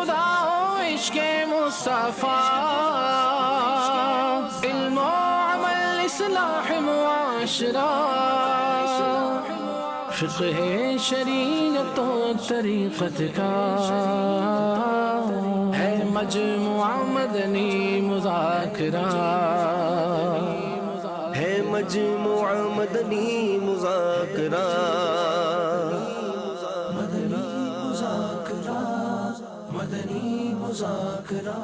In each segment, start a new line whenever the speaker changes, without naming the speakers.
خدا ہو عشق مصطفیٰ، علم و عمل اصلاح معاشرہ، فقہ شریعت و طریقت کا ہے مجموعہ مدنی مذاکرہ،
ہے مجموعہ مدنی مذاکرہ،
مدنی مذاکرہ۔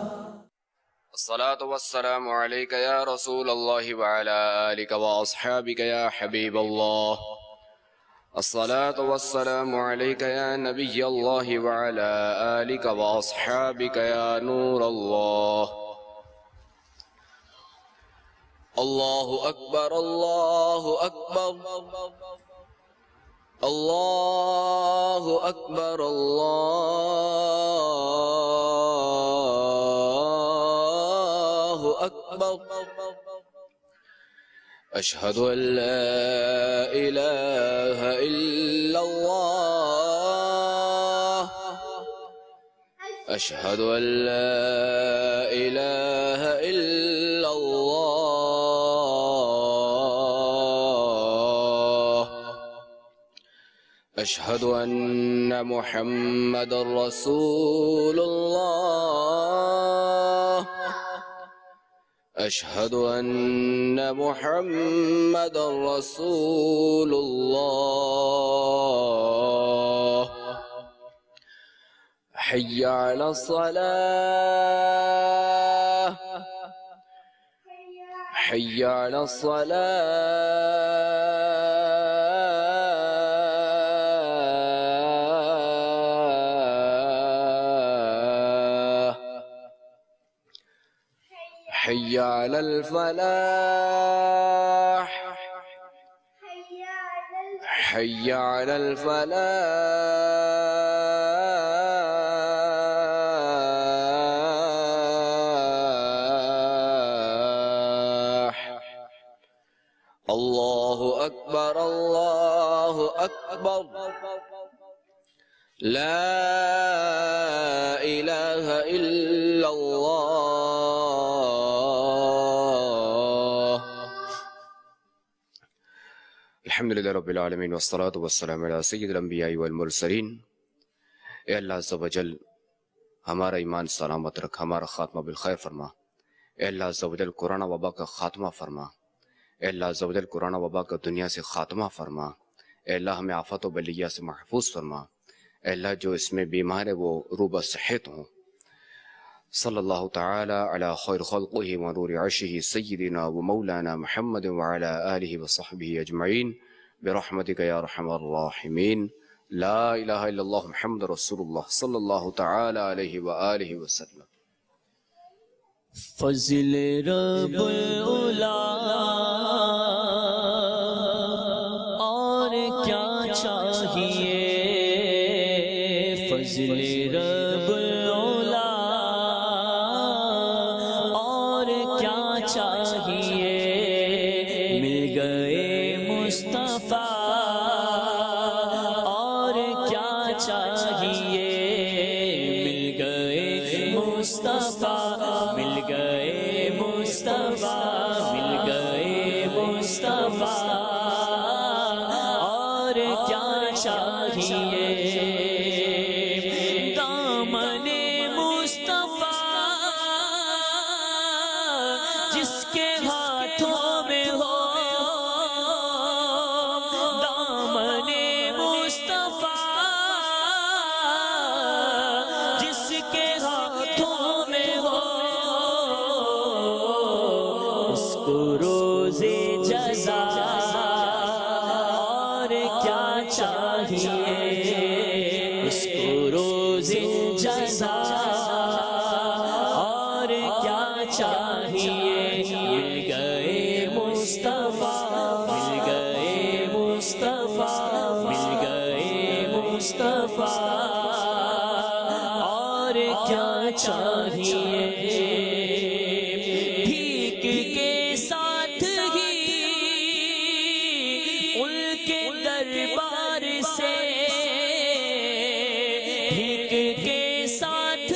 الصلاة والسلام عليك يا رسول الله وعلى آلك وأصحابك يا حبيب الله، الصلاة والسلام عليك يا نبي الله وعلى آلك وأصحابك يا نور الله۔ الله أكبر الله أكبر الله أكبر الله أكبر، أشهد أن لا إله إلا الله، أشهد أن لا إله إلا الله، أشهد أن محمد رسول الله، أشهد أن محمد رسول الله، حي على الصلاة، حي على الصلاة، حي على الفلاح، حي على الفلاح، الله أكبر الله أكبر، لا إله إلا الله۔ الحمدللہ رب العالمین والصلاة والسلام علی سید الانبیاء والمرسلین۔ اے اللہ عز و جل ہمارا ایمان سلامت رکھ، ہمارا خاتمہ بالخیر فرما۔ اے اللہ عز و جل کورونا وبا کا خاتمہ فرما۔ اے اللہ عز و جل کورونا وبا کا دنیا سے خاتمہ فرما۔ اے اللہ ہمیں آفات و بلیہ سے محفوظ فرما۔ اے اللہ جو اس میں بیمار ہے وہ روبہ صحت ہوں۔ صلی اللہ تعالی علی خیر خلقہ ونور عرشہ سیدنا و مولانا محمد وعلی آلہ وصحبہ اجمعین برحمتک یا ارحم الراحمین۔ لا الہ الا اللہ محمد رسول اللہ صلی اللہ تعالی علیہ وآلہ وسلم۔
فضل رب العلا اور کیا چاہیے، فضل رب العلا اور کیا چاہیے، مل گئے مصطفیٰ اور کیا چاہیے، مل گئے مصطفیٰ، مل گئے مصطفیٰ، مل گئے مصطفیٰ اور کیا چاہیے، دامن مصطفیٰ جس کے ہاتھوں میں ہو، دامن مصطفیٰ جس کے ہاتھوں میں ہو، اس کو روز جزا اور کیا چاہیے، اس کو روز جزا اور کیا چاہیے، مل گئے مصطفیٰ، مل گئے مصطفیٰ، مل گئے مصطفیٰ اور کیا چاہیے، بھیک کے ساتھ ہی ان کے دربار سے، بھیک کے ساتھ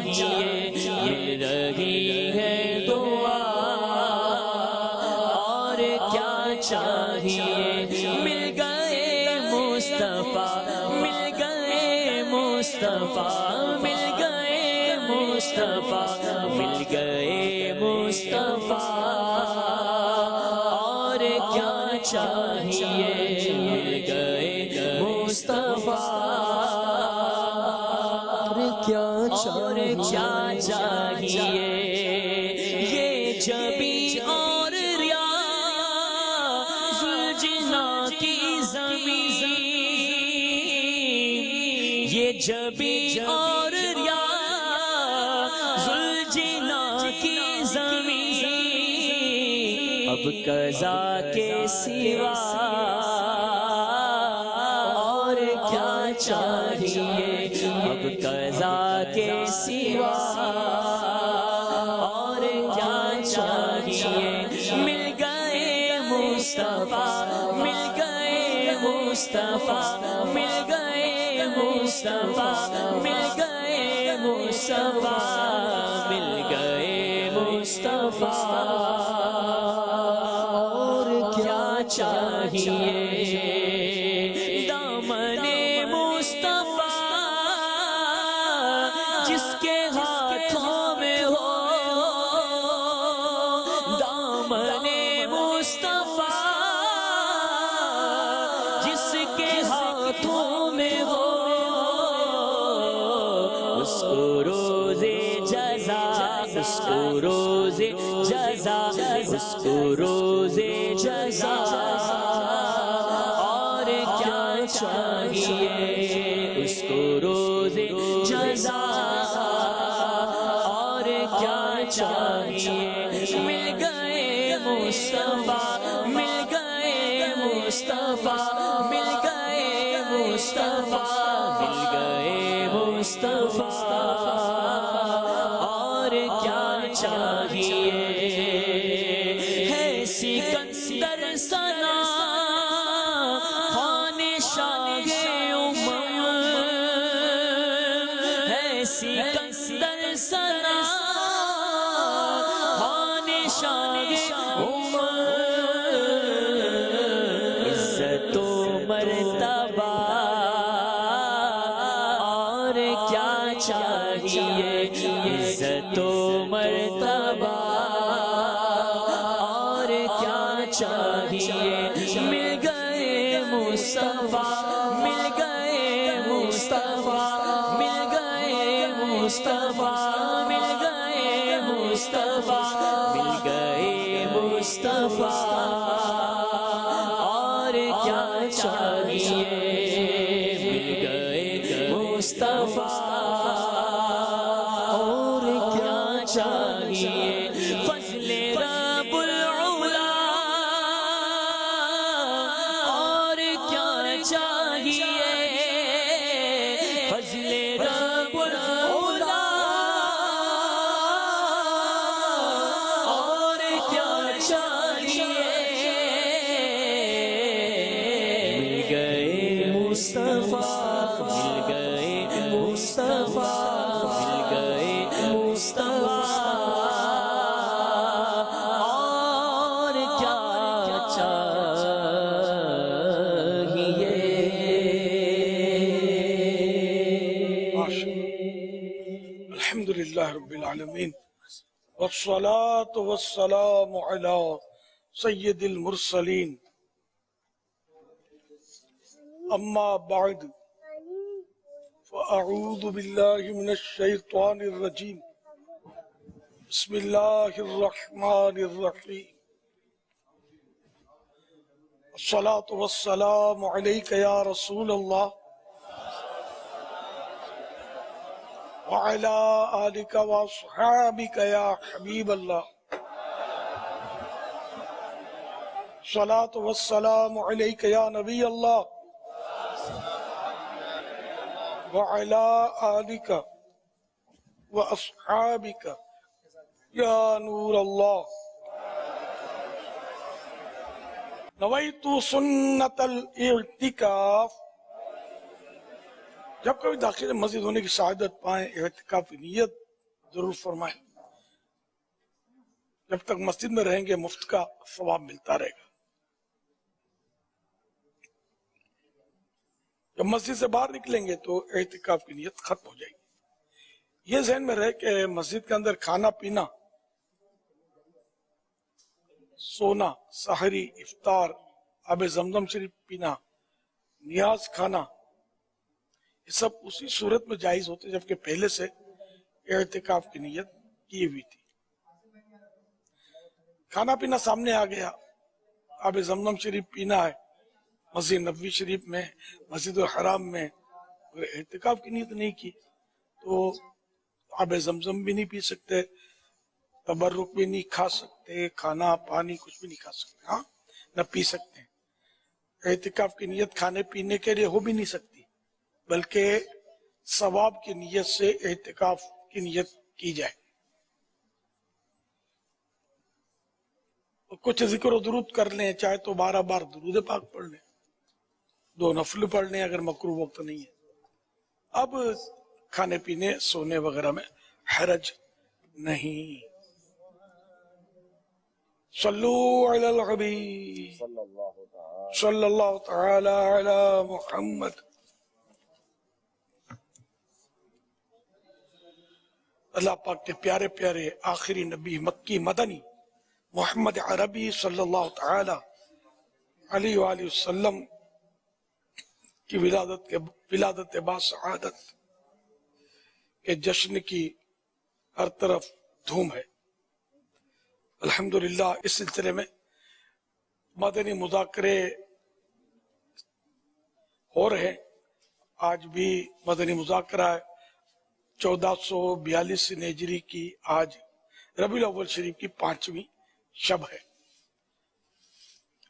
چاہیے مل رہی ہے دعا اور کیا چاہیے مل گئے مصطفیٰ مل گئے مصطفیٰ مل گئے مصطفیٰ مل گئے مصطفیٰ اور کیا چاہیے مل گئے مصطفیٰ اور کیا چاہیے یہ جبی اور ریا زلجنا کی زمین یہ جبی اور ریا زلجنا کی زمین اب قضا کے سوا اور کیا چاہیے اب قضا کے سوا اور کیا چاہیے مل گئے مصطفیٰ مل گئے مصطفیٰ مل گئے مصطفیٰ مل گئے مصطفیٰ مل گئے مصطفیٰ اور کیا چاہیے دامن مصطفیٰ جس کے ہاتھوں میں ہو دامن مصطفیٰ جس کے ہاتھوں میں ہو اس کو روز جزا اس کو روز جزا اس کو روز جزا اور کیا چاہیے اس کو روز جزا اور کیا چاہیے مل گئے مصطفیٰ مل گئے مصطفیٰ مل گئے مصطفیٰ مل گئے مصطفیٰ اور کیا چاہیے ہے سکندر ثنا خان شاہ ہے سکندر ثنا خان شاہ عزت و مرتبہ اور کیا چاہیے عزت و مرتبہ اور کیا چاہیے مل گئے مصطفیٰ مل گئے مصطفیٰ مل گئے مصطفیٰ مل گئے مصطفیٰ مل گئے مصطفیٰ اور کیا چاہیے مل گئے مصطفیٰ اور کیا چاہیے فضل رب العلا اور کیا چاہیے فضل رب العلا اور کیا چاہیے مل گئے مصطفیٰ مل گئے مصطفیٰ مل گئے مصطفیٰ اور کیا چاہیے
الحمدللہ رب العالمین والصلاة والسلام علی سید المرسلین اما بعد فاعوذ باللہ من الشیطان الرجیم بسم اللہ الرحمن الرحیم الصلاة والسلام علیک یا رسول اللہ وعلى آلك وأصحابك يا حبيب الله صلاة والسلام عليك يا نبي الله وعلى آلك وأصحابك يا نور الله نويت سنة الاعتكاف جب کبھی داخل مسجد ہونے کی سعادت پائیں اعتکاف کی نیت ضرور فرمائیں. جب تک مسجد میں رہیں گے مفت کا ثواب ملتا رہے گا. جب مسجد سے باہر نکلیں گے تو اعتکاف کی نیت ختم ہو جائے گی. یہ ذہن میں رہے کہ مسجد کے اندر کھانا پینا، سونا، سحری، افطار، آب زمزم شریف پینا، نیاز کھانا، یہ سب اسی صورت میں جائز ہوتے جبکہ پہلے سے اعتکاف کی نیت کی ہوئی تھی. کھانا پینا سامنے آ گیا، آب زمزم شریف پینا ہے مسجد نبوی شریف میں، مسجد الحرام میں، اور اعتکاف کی نیت نہیں کی تو آب زمزم بھی نہیں پی سکتے، تبرک بھی نہیں کھا سکتے، کھانا پانی کچھ بھی نہیں کھا سکتے، ہاں نہ پی سکتے. اعتکاف کی نیت کھانے پینے کے لیے ہو بھی نہیں سکتی، بلکہ ثواب کی نیت سے اعتکاف کی نیت کی جائے. کچھ ذکر و درود کر لیں، چاہے تو 12 بار درود پاک پڑھ لیں، 2 نفل پڑھ لیں اگر مکروہ وقت نہیں ہے. اب کھانے پینے سونے وغیرہ میں حرج نہیں. صلو علی الحبیب صلی اللہ تعالی علی محمد. اللہ پاک کے پیارے پیارے آخری نبی مکی مدنی محمد عربی صلی اللہ تعالی علیہ وآلہ وسلم کی ولادت با سعادت کے جشن کی ہر طرف دھوم ہے. الحمدللہ اس سلسلے میں مدنی مذاکرے ہو رہے ہیں. آج بھی مدنی مذاکرہ ہے. 1442 ہجری کی آج ربیع الاول شریف کی 5ویں شب ہے.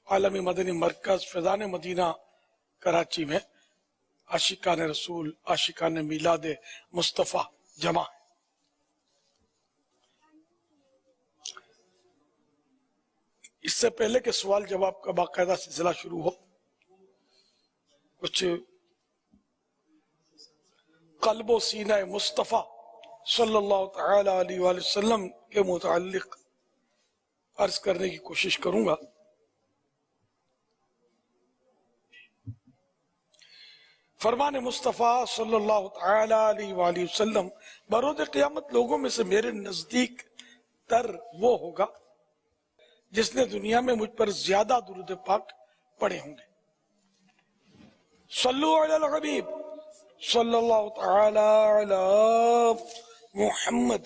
عالمی مدنی مرکز فیضان مدینہ کراچی میں عاشقان رسول، عاشقان میلاد مصطفیٰ جمع ہے. اس سے پہلے کہ سوال جواب کا باقاعدہ سلسلہ شروع ہو، کچھ قلب و سینہ مصطفیٰ صلی اللہ تعالی علیہ وآلہ وسلم کے متعلق عرض کرنے کی کوشش کروں گا. فرمان مصطفیٰ صلی اللہ تعالی علیہ وآلہ وسلم: بروز قیامت لوگوں میں سے میرے نزدیک تر وہ ہوگا جس نے دنیا میں مجھ پر زیادہ درود پاک پڑھے ہوں گے. صلو علی الحبیب صلی اللہ تعالی علی محمد.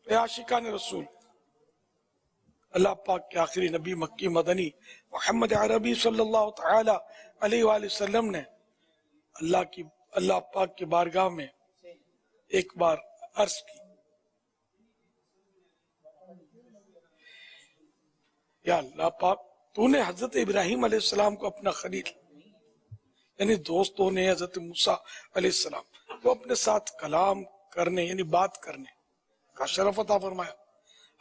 اے عاشقان رسول، اللہ پاک کے آخری نبی مکی مدنی محمد عربی صلی اللہ تعالی علیہ وآلہ وسلم نے اللہ پاک کی بارگاہ میں ایک بار عرض کی: یا اللہ پاک، تو نے حضرت ابراہیم علیہ السلام کو اپنا خلیل یعنی دوستوں نے حضرت موسیٰ علیہ السلام کو اپنے ساتھ کلام کرنے یعنی بات کرنے کا شرف عطا فرمایا.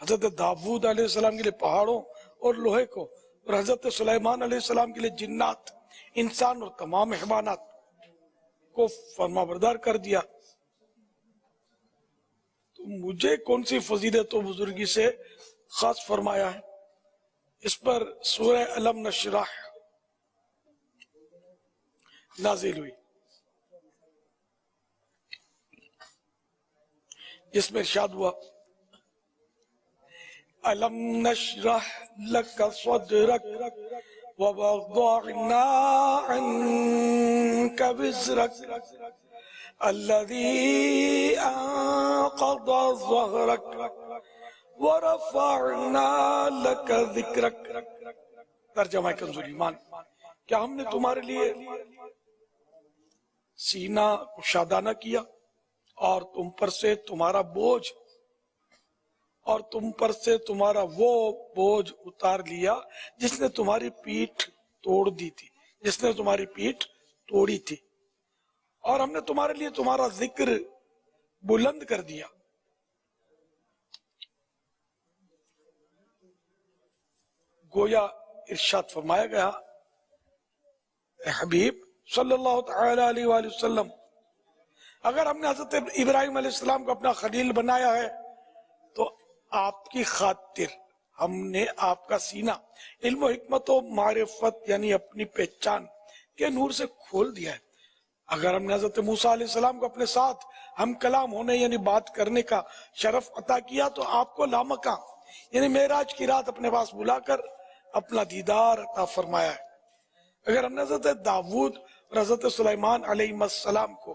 حضرت داؤد علیہ السلام کے لیے پہاڑوں اور لوہے کو، اور حضرت سلیمان علیہ السلام کے لیے جنات، انسان اور تمام حیوانات کو فرما بردار کر دیا. تو مجھے کون سی فضیلت و بزرگی سے خاص فرمایا ہے؟ اس پر سورہ الم نشرح نازل ہوئی، جس میں ارشاد ہوا: الم نشرح لک صدرک ووضعنا عنک وزرک الذی انقض ظہرک ورفعنا لک ذکرک. ترجمہ کنز ایمان: کیا ہم نے تمہارے لیے سینہ کشادہ نہ کیا اور تم پر سے تمہارا بوجھ اور تم پر سے تمہارا وہ بوجھ اتار لیا جس نے تمہاری پیٹھ توڑ دی تھی، جس نے تمہاری پیٹھ توڑی تھی، اور ہم نے تمہارے لیے تمہارا ذکر بلند کر دیا. گویا ارشاد فرمایا گیا: اے حبیب، صلی اللہ تعالی علیہ وآلہ وسلم، اگر ہم نے حضرت ابراہیم علیہ السلام کو اپنا خلیل بنایا ہے تو آپ کی خاطر ہم نے آپ کا سینہ علم و حکمت و معرفت یعنی اپنی پہچان کے نور سے کھول دیا ہے۔ اگر ہم نے حضرت موسیٰ علیہ السلام کو اپنے ساتھ ہم کلام ہونے یعنی بات کرنے کا شرف عطا کیا تو آپ کو لامکاں یعنی معراج کی رات اپنے پاس بلا کر اپنا دیدار عطا فرمایا ہے۔ اگر ہم نے حضرت داؤد اور حضرت سلیمان علیہ السلام کو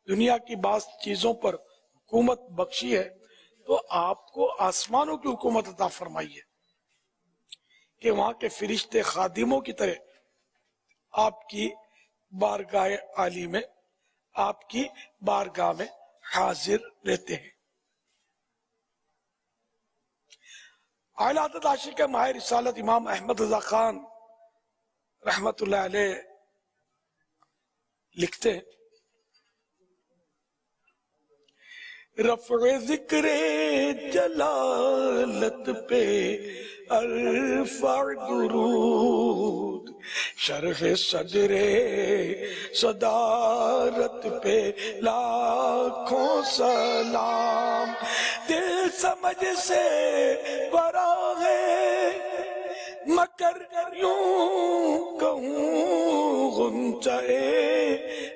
دنیا کی بعض چیزوں پر حکومت بخشی ہے تو آپ کو آسمانوں کی حکومت عطا فرمائی ہے کہ وہاں کے فرشتے خادموں کی طرح آپ کی بارگاہ عالی میں آپ کی بارگاہ میں حاضر رہتے ہیں۔ اعلیٰ حضرت عاشق ماہ رسالت امام احمد رضا خان رحمت اللہ علیہ لکھتے ہیں، رفع ذکر جلالت پہ ارفع درود، شرح صدر صدارت پہ لاکھوں سلام، دل سمجھ سے برا ہے مگر یوں کہوں غنچہ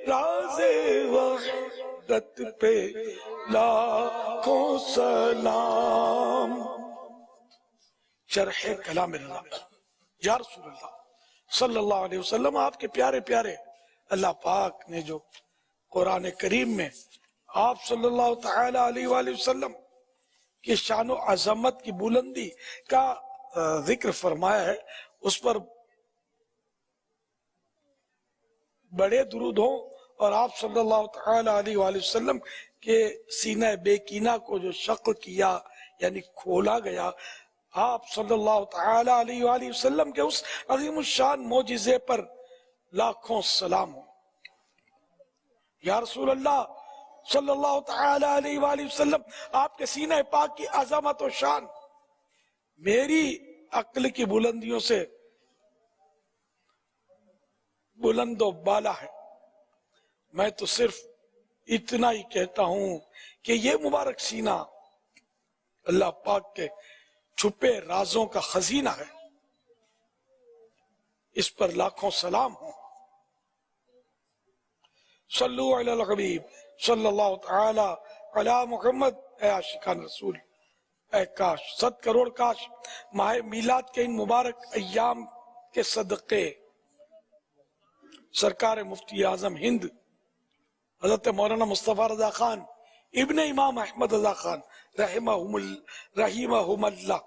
راز وحدت پہ لاکھوں سلام۔ شرح کلام اللہ، یا رسول اللہ صلی اللہ علیہ وسلم، آپ کے پیارے پیارے اللہ پاک نے جو قرآن کریم میں آپ صلی اللہ تعالی علیہ وآلہ وسلم کی شان و عظمت کی بلندی کا ذکر فرمایا ہے، اس پر بڑے درود ہوں، اور آپ صلی اللہ تعالی علیہ وآلہ وسلم کے سینہ بے کینہ کو جو شق کیا یعنی کھولا گیا، آپ صلی اللہ تعالی علیہ وآلہ وسلم کے اس عظیم الشان معجزے پر لاکھوں سلام ہوں۔ یا رسول اللہ صلی اللہ تعالی علیہ وآلہ وسلم، آپ کے سینہ پاک کی عظمت و شان میری عقل کی بلندیوں سے بلند و بالا ہے۔ میں تو صرف اتنا ہی کہتا ہوں کہ یہ مبارک سینہ اللہ پاک کے چھپے رازوں کا خزینہ ہے، اس پر لاکھوں سلام ہوں۔ صلو علی الحبیب صلی اللہ تعالی علی محمد۔ اے عاشقان رسول، اے کاش 100 کروڑ کاش ماہ میلاد کے ان مبارک ایام کے صدقے سرکار مفتی اعظم ہند حضرت مولانا مصطفیٰ رضا خان ابن امام احمد رضا خان رحمہم اللہ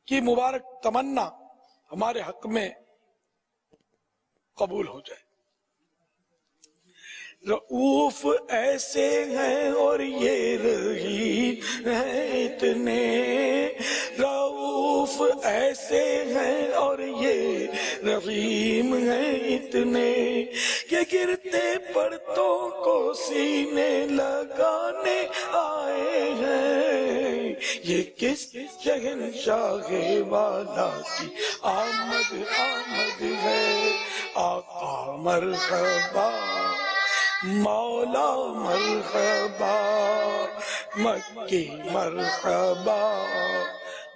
کی مبارک تمنا ہمارے حق میں قبول ہو جائے۔ رؤوف ایسے ہیں اور یہ رحیم ہیں اتنے، رؤوف ایسے ہیں اور یہ رحیم ہیں اتنے، کہ گرتے پرتوں کو سینے لگانے آئے ہیں، یہ کس شہنشاہ والا کی آمد آمد ہے۔ آقا مرحبا، مولا مرحبا، مکی مرحبا،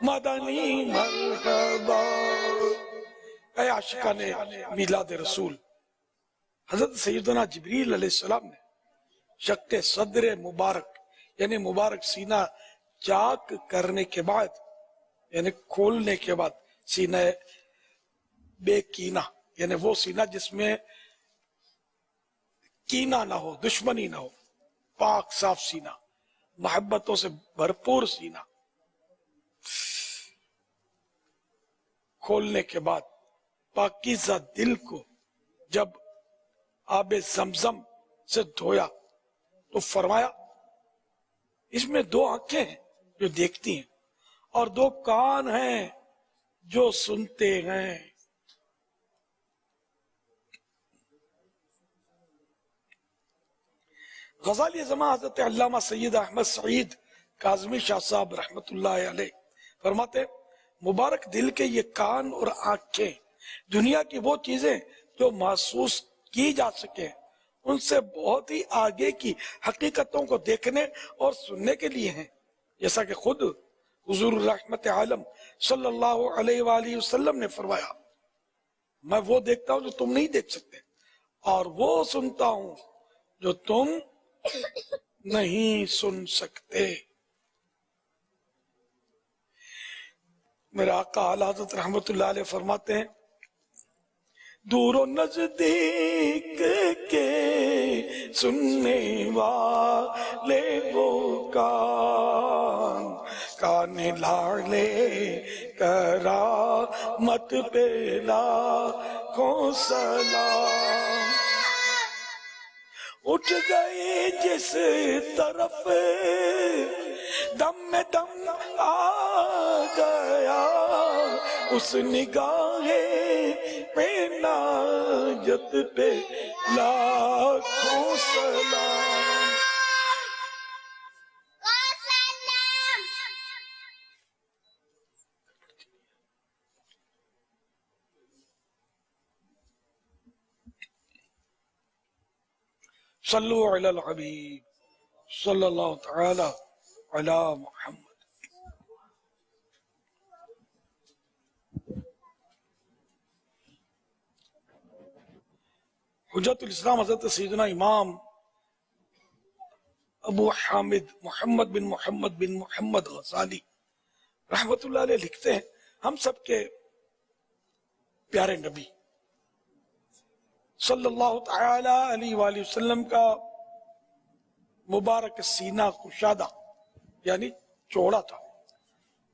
مدنی مرحبا۔ اے عاشقان میلاد رسول، حضرت سیدنا جبریل علیہ السلام نے شق صدر مبارک یعنی مبارک سینہ چاک کرنے کے بعد یعنی کھولنے کے بعد سینہ بے کینہ یعنی وہ سینہ جس میں کینہ نہ ہو، دشمنی نہ ہو، پاک صاف سینہ، محبتوں سے بھرپور سینہ، کھولنے کے بعد پاکیزہ دل کو جب آب زمزم سے دھویا تو فرمایا اس میں 2 آنکھیں ہیں جو دیکھتی ہیں اور 2 کان ہیں جو سنتے ہیں۔ غزالی زمان حضرت علامہ سید احمد سعید کاظمی شاہ صاحب رحمت اللہ علیہ فرماتے، مبارک دل کے یہ کان اور آنکھیں دنیا کی وہ چیزیں جو محسوس کی جا سکے ان سے بہت ہی آگے کی حقیقتوں کو دیکھنے اور سننے کے لیے ہیں، جیسا کہ خود حضور رحمت عالم صلی اللہ علیہ وآلہ وسلم نے فرمایا، میں وہ دیکھتا ہوں جو تم نہیں دیکھ سکتے، اور وہ سنتا ہوں جو تم نہیں سن سکتے۔ میرے آقا اعلی حضرت رحمت اللہ علیہ فرماتے ہیں، دور و نزدیک کے سننے والے وہ کان لاڑے کرامت پہ لاکھوں سلام، اٹھ گئے جس طرف دم میں دم آ گیا، اس نگاہ پہ ناجت پہ لاکھوں سلام۔ صلو علی الحبیب صلی اللہ تعالی علی محمد۔ حجت الاسلام حضرت سیدنا امام ابو حامد محمد بن محمد غزالی رحمت اللہ علیہ لکھتے ہیں، ہم سب کے پیارے نبی صلی اللہ تعالی علیہ وآلہ وسلم کا مبارک سینہ کشادہ یعنی چوڑا تھا،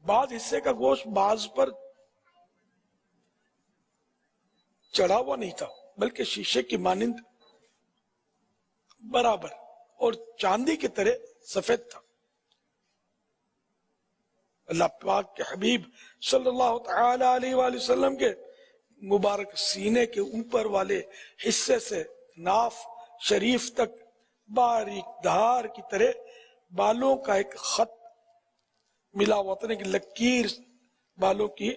بعض حصے کا گوشت بعض پر چڑھا ہوا نہیں تھا بلکہ شیشے کی مانند برابر اور چاندی کی طرح سفید تھا۔ اللہ پاک کے حبیب صلی اللہ تعالی علیہ وآلہ وسلم کے مبارک سینے کے اوپر والے حصے سے ناف شریف تک باریک دھار کی طرح بالوں کا ایک خط ملا ہوا تھا کہ لکیر بالوں کی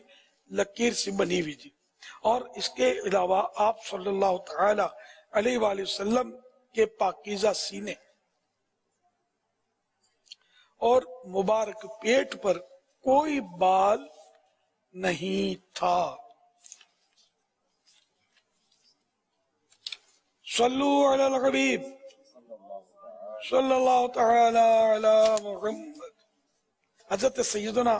لکیر سے بنی ہوئی تھی، اور اس کے علاوہ آپ صلی اللہ تعالی علیہ وآلہ وسلم کے پاکیزہ سینے اور مبارک پیٹ پر کوئی بال نہیں تھا۔ صلو علی الحبیب صلی اللہ تعالی علی محمد۔ حضرت سیدنا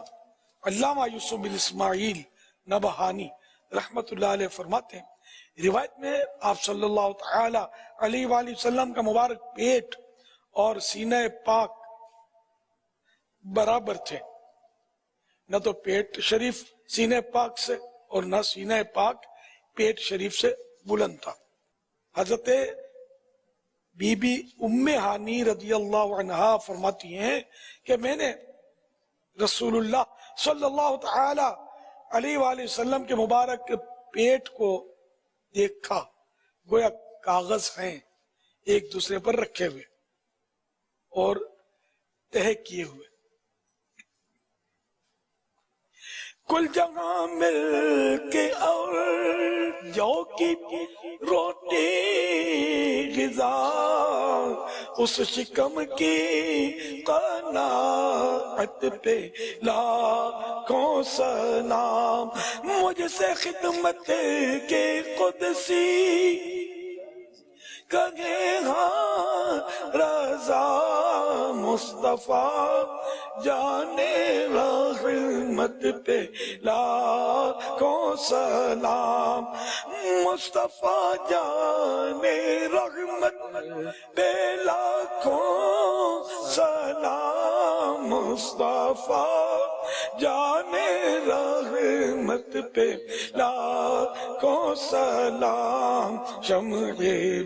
علامہ یوسف بن اسماعیل نبہانی رحمت اللہ علیہ فرماتے ہیں، روایت میں آپ صلی اللہ تعالی علیہ وآلہ وسلم کا مبارک پیٹ اور سینہ پاک برابر تھے، نہ تو پیٹ شریف سینہ پاک سے اور نہ سینہ پاک پیٹ شریف سے بلند تھا۔ حضرت بی بی ام ہانی رضی اللہ عنہا فرماتی ہیں کہ میں نے رسول اللہ صلی اللہ تعالی علیہ وآلہ وسلم کے مبارک پیٹ کو دیکھا، گویا کاغذ ہیں ایک دوسرے پر رکھے ہوئے اور تہہ کیے ہوئے، کل جگہ مل کے اور جو کی روٹی غذا، اس شکم کی قناعت پہ لاکھوں سلام، مجھ سے خدمت کے قدسی کہے ہاں رضا، مصطفیٰ جانے رحمت پہ لاکھوں سلام، مصطفیٰ جانے رحمت پہ لاکھوں سلام، مصطفیٰ جانے رحمت پہ لاکھوں سلام، شمع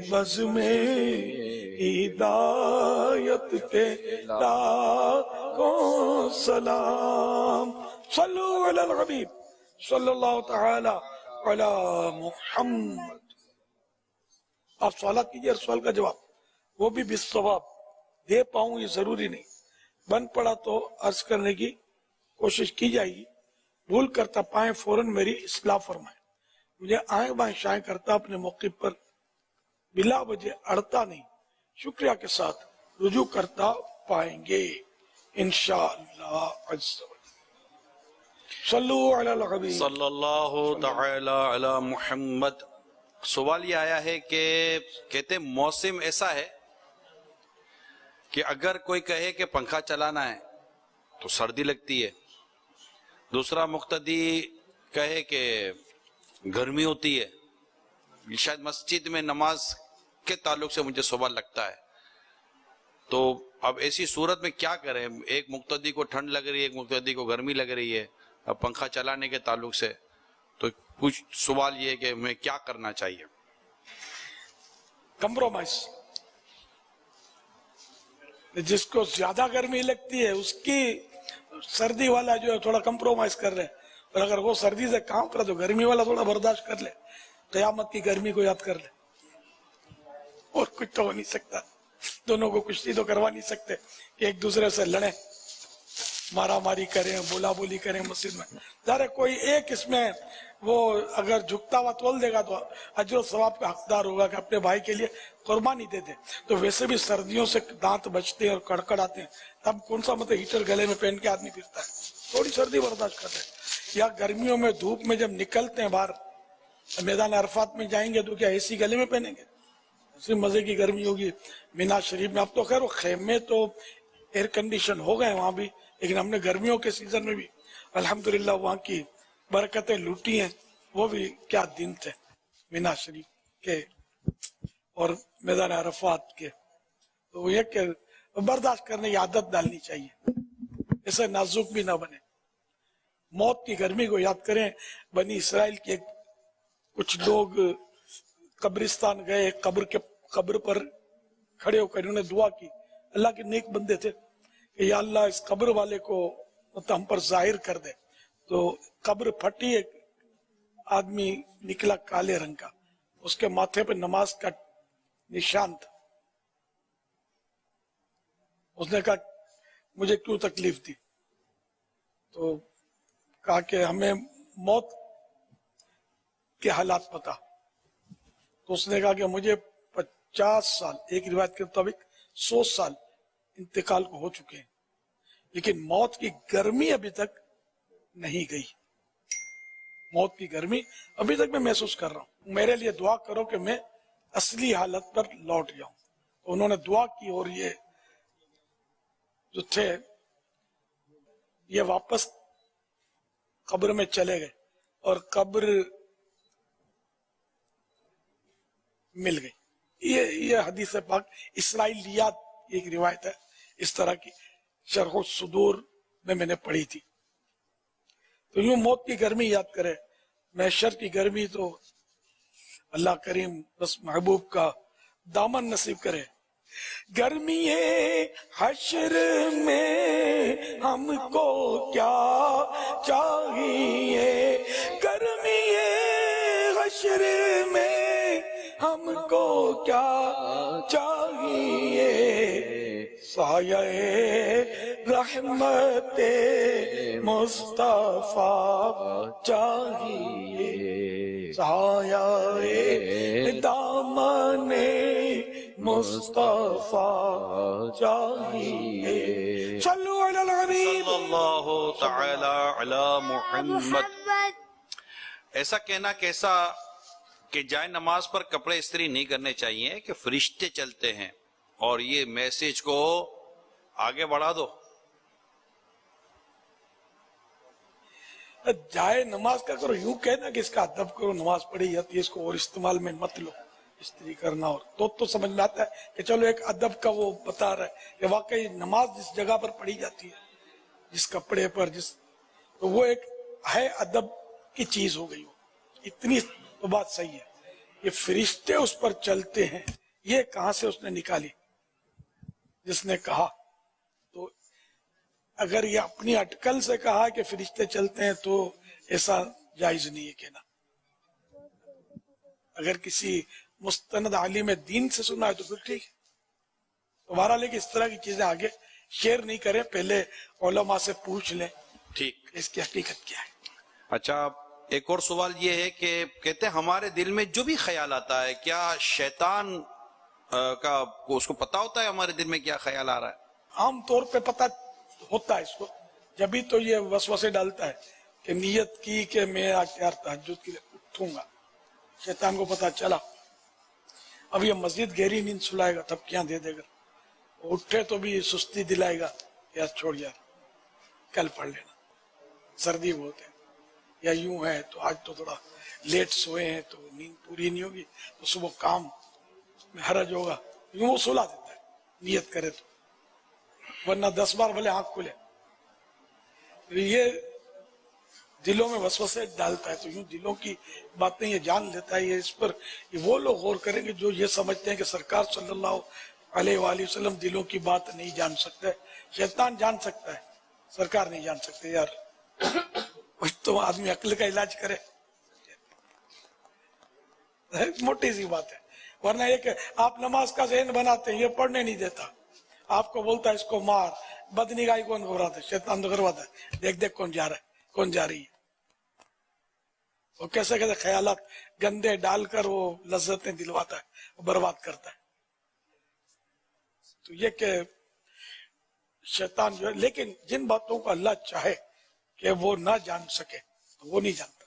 بز میں ہدایت پہ لاکھوں سلام۔ صلو علی الحبیب صلی اللہ تعالی علی محمد۔ آپ سوالات کیجئے، سوال کا جواب وہ بھی بالصواب دے پاؤں یہ ضروری نہیں، بن پڑا تو عرض کرنے کی کوشش کی جائے گی، بھول کرتا پائیں فوراً میری اصلاح فرمائیں۔ مجھے آئیں بائیں شائیں کرتا اپنے موقف پر بلا وجہ اڑتا نہیں، شکریہ کے ساتھ رجوع کرتا پائیں گے انشاءاللہ عز و جل۔ صلو علی الحبیب
صلی اللہ تعالی علی محمد۔ سوال یہ آیا ہے کہ کہتے ہیں موسم ایسا ہے کہ اگر کوئی کہے کہ پنکھا چلانا ہے تو سردی لگتی ہے، دوسرا مقتدی کہے کہ گرمی ہوتی ہے۔ شاید مسجد میں نماز کے تعلق سے مجھے سوال لگتا ہے، تو اب ایسی صورت میں کیا کریں؟ ایک مقتدی کو ٹھنڈ لگ رہی ہے، ایک مقتدی کو گرمی لگ رہی ہے، اب پنکھا چلانے کے تعلق سے تو کچھ سوال یہ ہے کہ ہمیں کیا کرنا چاہیے؟
کمپرومائز، جس کو زیادہ گرمی لگتی ہے اس کی سردی والا جو ہے تھوڑا کمپرومائز کر رہے ہیں، اور اگر وہ سردی سے کام کرے تو گرمی والا تھوڑا برداشت کر لے، قیامت کی گرمی کو یاد کر لے۔ اور کچھ تو ہو نہیں سکتا، دونوں کو کشتی تو کروا نہیں سکتے کہ ایک دوسرے سے لڑیں، مارا ماری کریں، بولا بولی کریں مسجد میں۔ ظاہر ہے کوئی ایک اس میں وہ اگر جھکتا ہوا تول دے گا تو اجر و ثواب کا حقدار ہوگا کہ اپنے بھائی کے لیے قربانی دے دے۔ تو ویسے بھی سردیوں سے دانت بچتے ہیں اور کڑکڑ آتے ہیں، تب کون سا مطلب ہیٹر گلے میں پہن کے آدمی پھرتا ہے، تھوڑی سردی برداشت کرتے ہیں۔ یا گرمیوں میں دھوپ میں جب نکلتے ہیں باہر میدان عرفات میں جائیں گے تو کیا اے سی گلے میں پہنیں گے؟ اسی مزے کی گرمی ہوگی مینا شریف میں۔ اب تو خیر وہ خیمے تو ایئر کنڈیشن ہو گئے وہاں بھی، لیکن ہم نے گرمیوں کے سیزن میں بھی الحمدللہ وہاں کی برکتیں لوٹی ہیں۔ وہ بھی کیا دن تھے مینا شریف کے اور میدان عرفات کے۔ تو وہ یہ کہ برداشت کرنے کی عادت ڈالنی چاہیے، اسے نازک بھی نہ بنے۔ موت کی گرمی کو یاد کریں، بنی اسرائیل کے کچھ لوگ قبرستان گئے، قبر پر کھڑے ہو کر انہوں نے دعا کی، اللہ کے نیک بندے تھے کہ یا اللہ اس قبر والے کو ہم پر ظاہر کر دے۔ تو قبر پھٹی، ایک آدمی نکلا کالے رنگ کا، اس کے ماتھے پہ نماز کا نشان تھا۔ اس نے کہا مجھے کیوں تکلیف دی؟ تو کہا کہ ہمیں موت کے حالات پتا۔ تو اس نے کہا کہ مجھے 50 سال، ایک روایت کے مطابق 100 سال انتقال کو ہو چکے ہیں، لیکن موت کی گرمی ابھی تک نہیں گئی۔ موت کی گرمی ابھی تک میں محسوس کر رہا ہوں، میرے لیے دعا کرو کہ میں اصلی حالت پر لوٹ جاؤں۔ تو انہوں نے دعا کی اور یہ جو تھے یہ واپس قبر میں چلے گئے اور قبر مل گئی۔ یہ حدیث پاک اسرائیلیات ایک روایت ہے، اس طرح کی شرح الصدور میں نے پڑھی تھی۔ تو یوں موت کی گرمی یاد کرے، محشر کی گرمی تو اللہ کریم بس محبوب کا دامن نصیب کرے۔ گرمی حشر میں ہم کو کیا چاہیے، گرمی حشر میں ہم کو کیا چاہیے، سایہ رحمت مصطفیٰ چاہیے، سایہ دامن مصطفیٰ چاہیے۔ صلو علی الحبیب
صلی اللہ تعالی علی محمد۔ ایسا کہنا کیسا کہ جائے نماز پر کپڑے استری نہیں کرنے چاہیے کہ فرشتے چلتے ہیں، اور یہ میسج کو آگے بڑھا دو۔
جائے نماز کا کرو، یوں کہنا کہ اس کا ادب کرو، نماز پڑھی جاتی ہے اس کو اور استعمال میں مت لو، استری کرنا۔ اور تو سمجھ میں آتا ہے کہ چلو ایک ادب کا وہ بتا رہا ہے کہ واقعی نماز جس جگہ پر پڑھی جاتی ہے، جس کپڑے پر، تو وہ ایک ہے ادب کی چیز ہو گئی ہو۔ اتنی تو بات صحیح ہے، یہ فرشتے اس پر چلتے ہیں، یہ کہاں سے اس نے نکالی جس نے کہا؟ تو اگر یہ اپنی اٹکل سے کہا کہ فرشتے چلتے ہیں تو ایسا جائز نہیں ہے کہنا۔ اگر کسی مستند عالم دین سے سنا ہے تو پھر ٹھیک ہے۔ تمہارا لیکن اس طرح کی چیزیں آگے شیئر نہیں کریں، پہلے علماء سے پوچھ لیں
ٹھیک،
اس کی حقیقت کیا ہے۔
اچھا ایک اور سوال یہ ہے کہ کہتے ہیں ہمارے دل میں جو بھی خیال آتا ہے کیا شیطان کا اس کو پتا ہوتا ہے ہمارے دل میں کیا خیال آ رہا ہے؟
عام طور پہ پتہ ہوتا ہے اس کو، جبھی تو یہ وسوسے ڈالتا ہے کہ نیت کی کہ میں آج یار تہجد کے لیے اٹھوں گا، شیطان کو پتا چلا اب یہ مسجد گہری نیند سلائے گا تب کیا دے دے گا، اٹھے تو بھی سستی دلائے گا، یار چھوڑ یار کل پڑھ لینا، سردی بہت ہے یا یوں ہے تو آج تو تھوڑا لیٹ سوئے ہیں تو نیند پوری نہیں ہوگی تو صبح کام میں حرج ہوگا، یوں وہ سلا دیتا ہے نیت کرے تو، ورنہ 10 بار بھلے آنکھ کھلے۔ یہ دلوں میں وسوسے ڈالتا ہے تو یوں دلوں کی باتیں یہ جان لیتا ہے، یہ اس پر یہ وہ لوگ غور کریں گے جو یہ سمجھتے ہیں کہ سرکار صلی اللہ علیہ وآلہ وسلم دلوں کی بات نہیں جان سکتے، شیطان جان سکتا ہے، سرکار نہیں جان سکتے۔ یار تو آدمی عقل کا علاج کرے، موٹی سی بات ہے، ورنہ یہ کہ آپ نماز کا ذہن بناتے ہیں یہ پڑھنے نہیں دیتا، آپ کو بولتا ہے اس کو مار، بدنگاہی کون کرواتا ہے؟ شیطان تو کرواتا ہے، دیکھ دیکھ کون جا رہا ہے کون جا رہی ہے، وہ کیسے کیسے خیالات گندے ڈال کر وہ لذتیں دلواتا ہے، وہ برباد کرتا ہے۔ تو یہ کہ شیطان جو ہے، لیکن جن باتوں کو اللہ چاہے کہ وہ نہ جان سکے تو وہ نہیں جانتا۔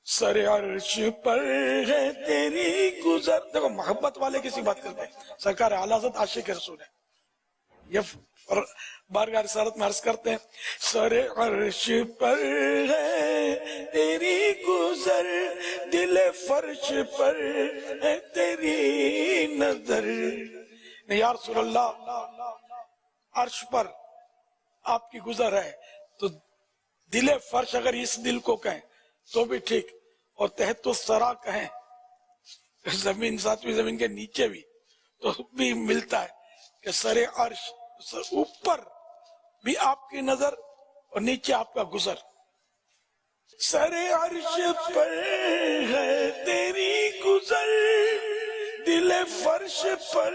سر عرش پر ہے تیری گزر، دیکھو محبت والے کسی بات کرتے ہیں، سرکار اعلی حضرت عاشق رسول ہے، یہ بارگاہ رسالت میں عرض کرتے ہیں سر عرش پر ہے تیری گزر، دل فرش پر ہے تیری نظر، یا رسول اللہ عرش پر آپ کی گزر ہے تو دل فرش اگر اس دل کو کہیں تو بھی ٹھیک، اور تحت الثری کہیں زمین ساتویں زمین کے نیچے بھی تو بھی ملتا ہے کہ سر عرش اوپر بھی آپ کی نظر اور نیچے آپ کا گزر، سر عرش پر ہے تیری گزر، دل فرش پر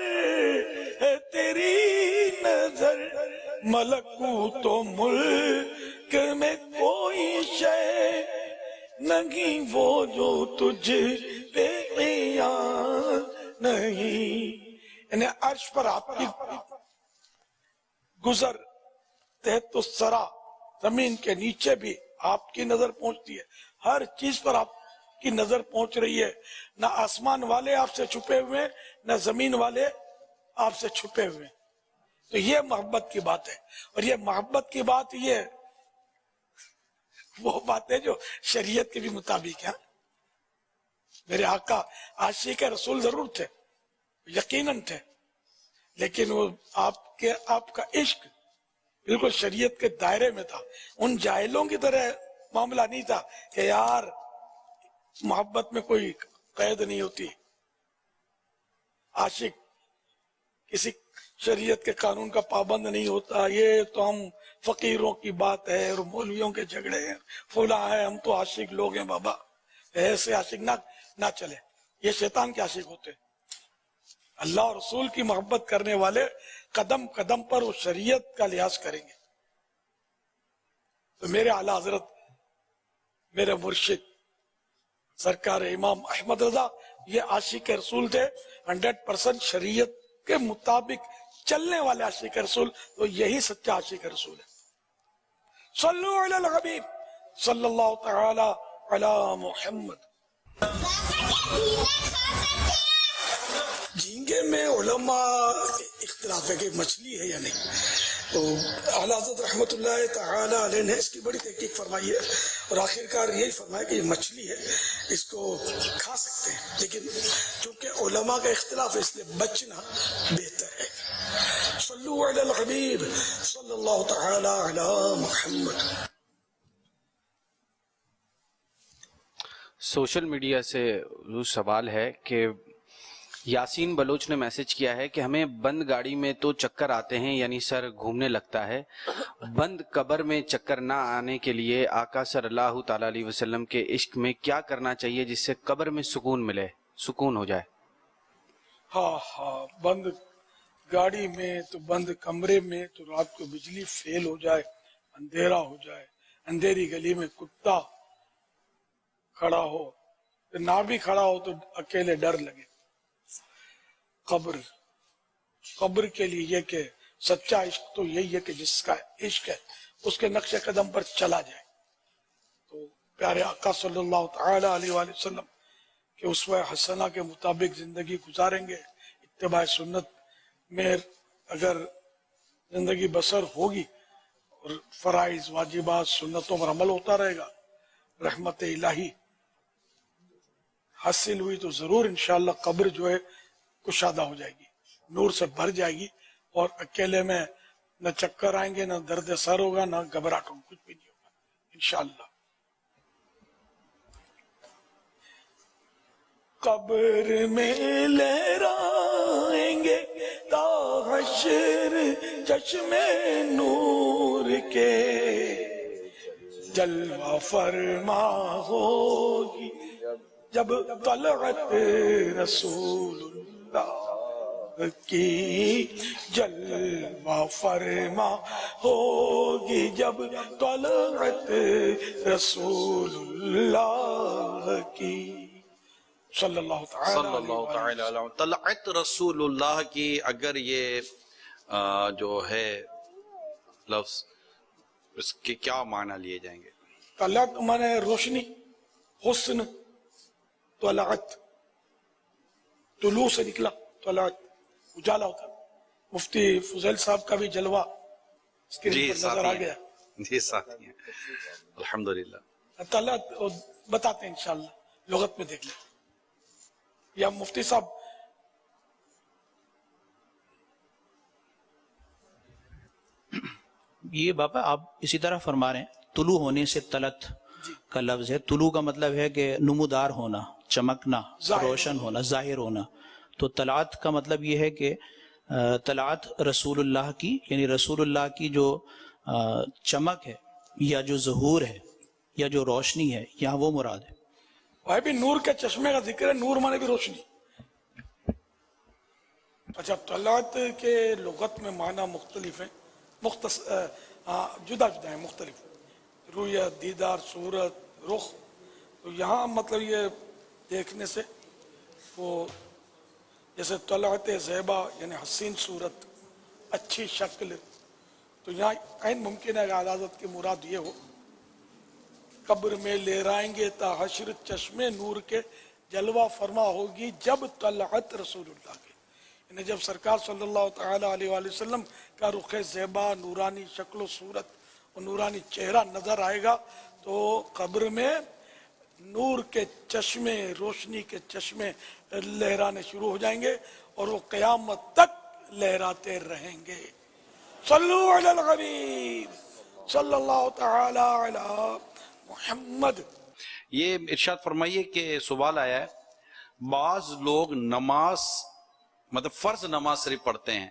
ہے تیری نظر، ملکوت و ملک میں کوئی شے نہیں وہ جو تجھ پہ عیان نہیں، یعنی عرش پر آپ کی گزر، تحت الثری زمین کے نیچے بھی آپ کی نظر پہنچتی ہے، ہر چیز پر آپ کی نظر پہنچ رہی ہے، نہ آسمان والے آپ سے چھپے ہوئے ہیں نہ زمین والے آپ سے چھپے ہوئے ہیں۔ تو یہ محبت کی بات ہے، اور یہ محبت کی بات یہ وہ بات ہے جو شریعت کے بھی مطابق ہے۔ میرے آقا عاشق رسول ضرور تھے، یقیناً تھے، لیکن وہ آپ کا عشق بالکل شریعت کے دائرے میں تھا، ان جاہلوں کی طرح معاملہ نہیں تھا کہ یار محبت میں کوئی قید نہیں ہوتی، عاشق کسی شریعت کے قانون کا پابند نہیں ہوتا، یہ تو ہم فقیروں کی بات ہے اور مولویوں کے جھگڑے ہیں، فلاں ہے، ہم تو عاشق لوگ ہیں بابا، ایسے عاشق نہ چلے، یہ شیطان کے عاشق ہوتے ہیں۔ اللہ اور رسول کی محبت کرنے والے قدم قدم پر اس شریعت کا لحاظ کریں گے۔ تو میرے اعلیٰ حضرت میرے مرشد سرکار امام احمد رضا یہ عاشق رسول تھے، 100% شریعت کے مطابق چلنے والے عاشق رسول، تو یہی سچا عاشق رسول ہے۔ صلو علی الحبیب صلی اللہ تعالی علی محمد۔ جھینگے میں علماء اختلاف ہے کہ مچھلی ہے یا نہیں، تو اعلیٰ حضرت رحمۃ اللہ تعالی علیہ نے اس کی بڑی تحقیق فرمائی ہے، اور آخرکار یہی فرمایا کہ یہ مچھلی ہے، اس کو کھا سکتے ہیں، لیکن چونکہ علماء کا اختلاف ہے اس لیے بچنا بہتر ہے۔ صلو علی الحبیب صلی اللہ تعالی علی محمد۔
سوشل میڈیا سے سوال ہے کہ یاسین بلوچ نے میسج کیا ہے کہ ہمیں بند گاڑی میں تو چکر آتے ہیں، یعنی سر گھومنے لگتا ہے، بند قبر میں چکر نہ آنے کے لیے آقا صلی اللہ تعالی علیہ وسلم کے عشق میں کیا کرنا چاہیے جس سے قبر میں سکون ملے، سکون ہو جائے؟
ہاں بند گاڑی میں تو بند کمرے میں تو رات کو بجلی فیل ہو جائے، اندھیرا ہو جائے, اندھیری گلی میں کتا کھڑا ہو, نہ بھی کھڑا ہو تو اکیلے ڈر لگے. قبر کے لیے یہ کہ سچا عشق تو یہی ہے کہ جس کا عشق ہے اس کے نقش قدم پر چلا جائے. تو پیارے آقا صلی اللہ تعالی علیہ وآلہ وسلم کے اسوہ حسنہ کے مطابق زندگی گزاریں گے, اتباع سنت میں اگر زندگی بسر ہوگی اور فرائض واجبات سنتوں پر عمل ہوتا رہے گا, رحمت الہی حاصل ہوئی تو ضرور انشاءاللہ قبر جو ہے کشادہ ہو جائے گی, نور سے بھر جائے گی, اور اکیلے میں نہ چکر آئیں گے, نہ درد سر ہوگا, نہ گھبراہٹ ہوگا, کچھ بھی نہیں ہوگا انشاءاللہ. قبر میں لہرائیں گے تا حشر چشم نور کے, جلوہ فرما ہوگی جب طلعت رسول اللہ کی, جلوہ فرما ہوگی جب طلعت رسول اللہ کی, صلی اللہ تعالی
علیہ طلعت رسول اللہ کی. اگر یہ جو ہے لفظ اس کے کیا معنی لیے جائیں گے؟
طلعت مانے روشنی, حسن, طلعت طلوع سے نکلا, طلعت اجالا ہوتا. مفتی فضیل صاحب کا بھی جلوہ اسکرین پر نظر آ گیا.
جی ساتھی ہیں الحمدللہ.
طلعت بتاتے ہیں انشاءاللہ, لغت میں دیکھ لیں. یا مفتی صاحب
یہ باپا آپ اسی طرح فرما رہے ہیں, طلوع ہونے سے طلعت کا لفظ ہے. طلوع کا مطلب ہے کہ نمودار ہونا, چمکنا, روشن ہونا, ظاہر ہونا. تو طلعت کا مطلب یہ ہے کہ طلعت رسول اللہ کی, یعنی رسول اللہ کی جو چمک ہے یا جو ظہور ہے یا جو روشنی ہے, یہاں وہ مراد ہے.
بھائی بھی نور کے چشمے کا ذکر ہے, نور مانے بھی روشنی. اچھا, طلعت کے لغت میں معنی مختلف ہیں, جدا جدا ہیں, مختلف. رویت, دیدار, صورت, رخ. تو یہاں مطلب یہ دیکھنے سے وہ جیسے طلعت زیبا یعنی حسین صورت, اچھی شکل. تو یہاں عین ممکن ہے کہ حضرت کی مراد یہ ہو قبر میں لہرائیں گے تا حشر چشم نور کے, جلوہ فرما ہوگی جب طلعت رسول اللہ کے, یعنی جب سرکار صلی اللہ تعالی علیہ وآلہ وسلم کا رخ زیبا, نورانی شکل و صورت اور نورانی چہرہ نظر آئے گا تو قبر میں نور کے چشمے, روشنی کے چشمے لہرانے شروع ہو جائیں گے اور وہ قیامت تک لہراتے رہیں گے. صلو علی الحبیب صلی اللہ تعالی علی محمد.
یہ ارشاد فرمائیے کہ سوال آیا ہے, بعض لوگ نماز مطلب فرض نماز صرف پڑھتے ہیں,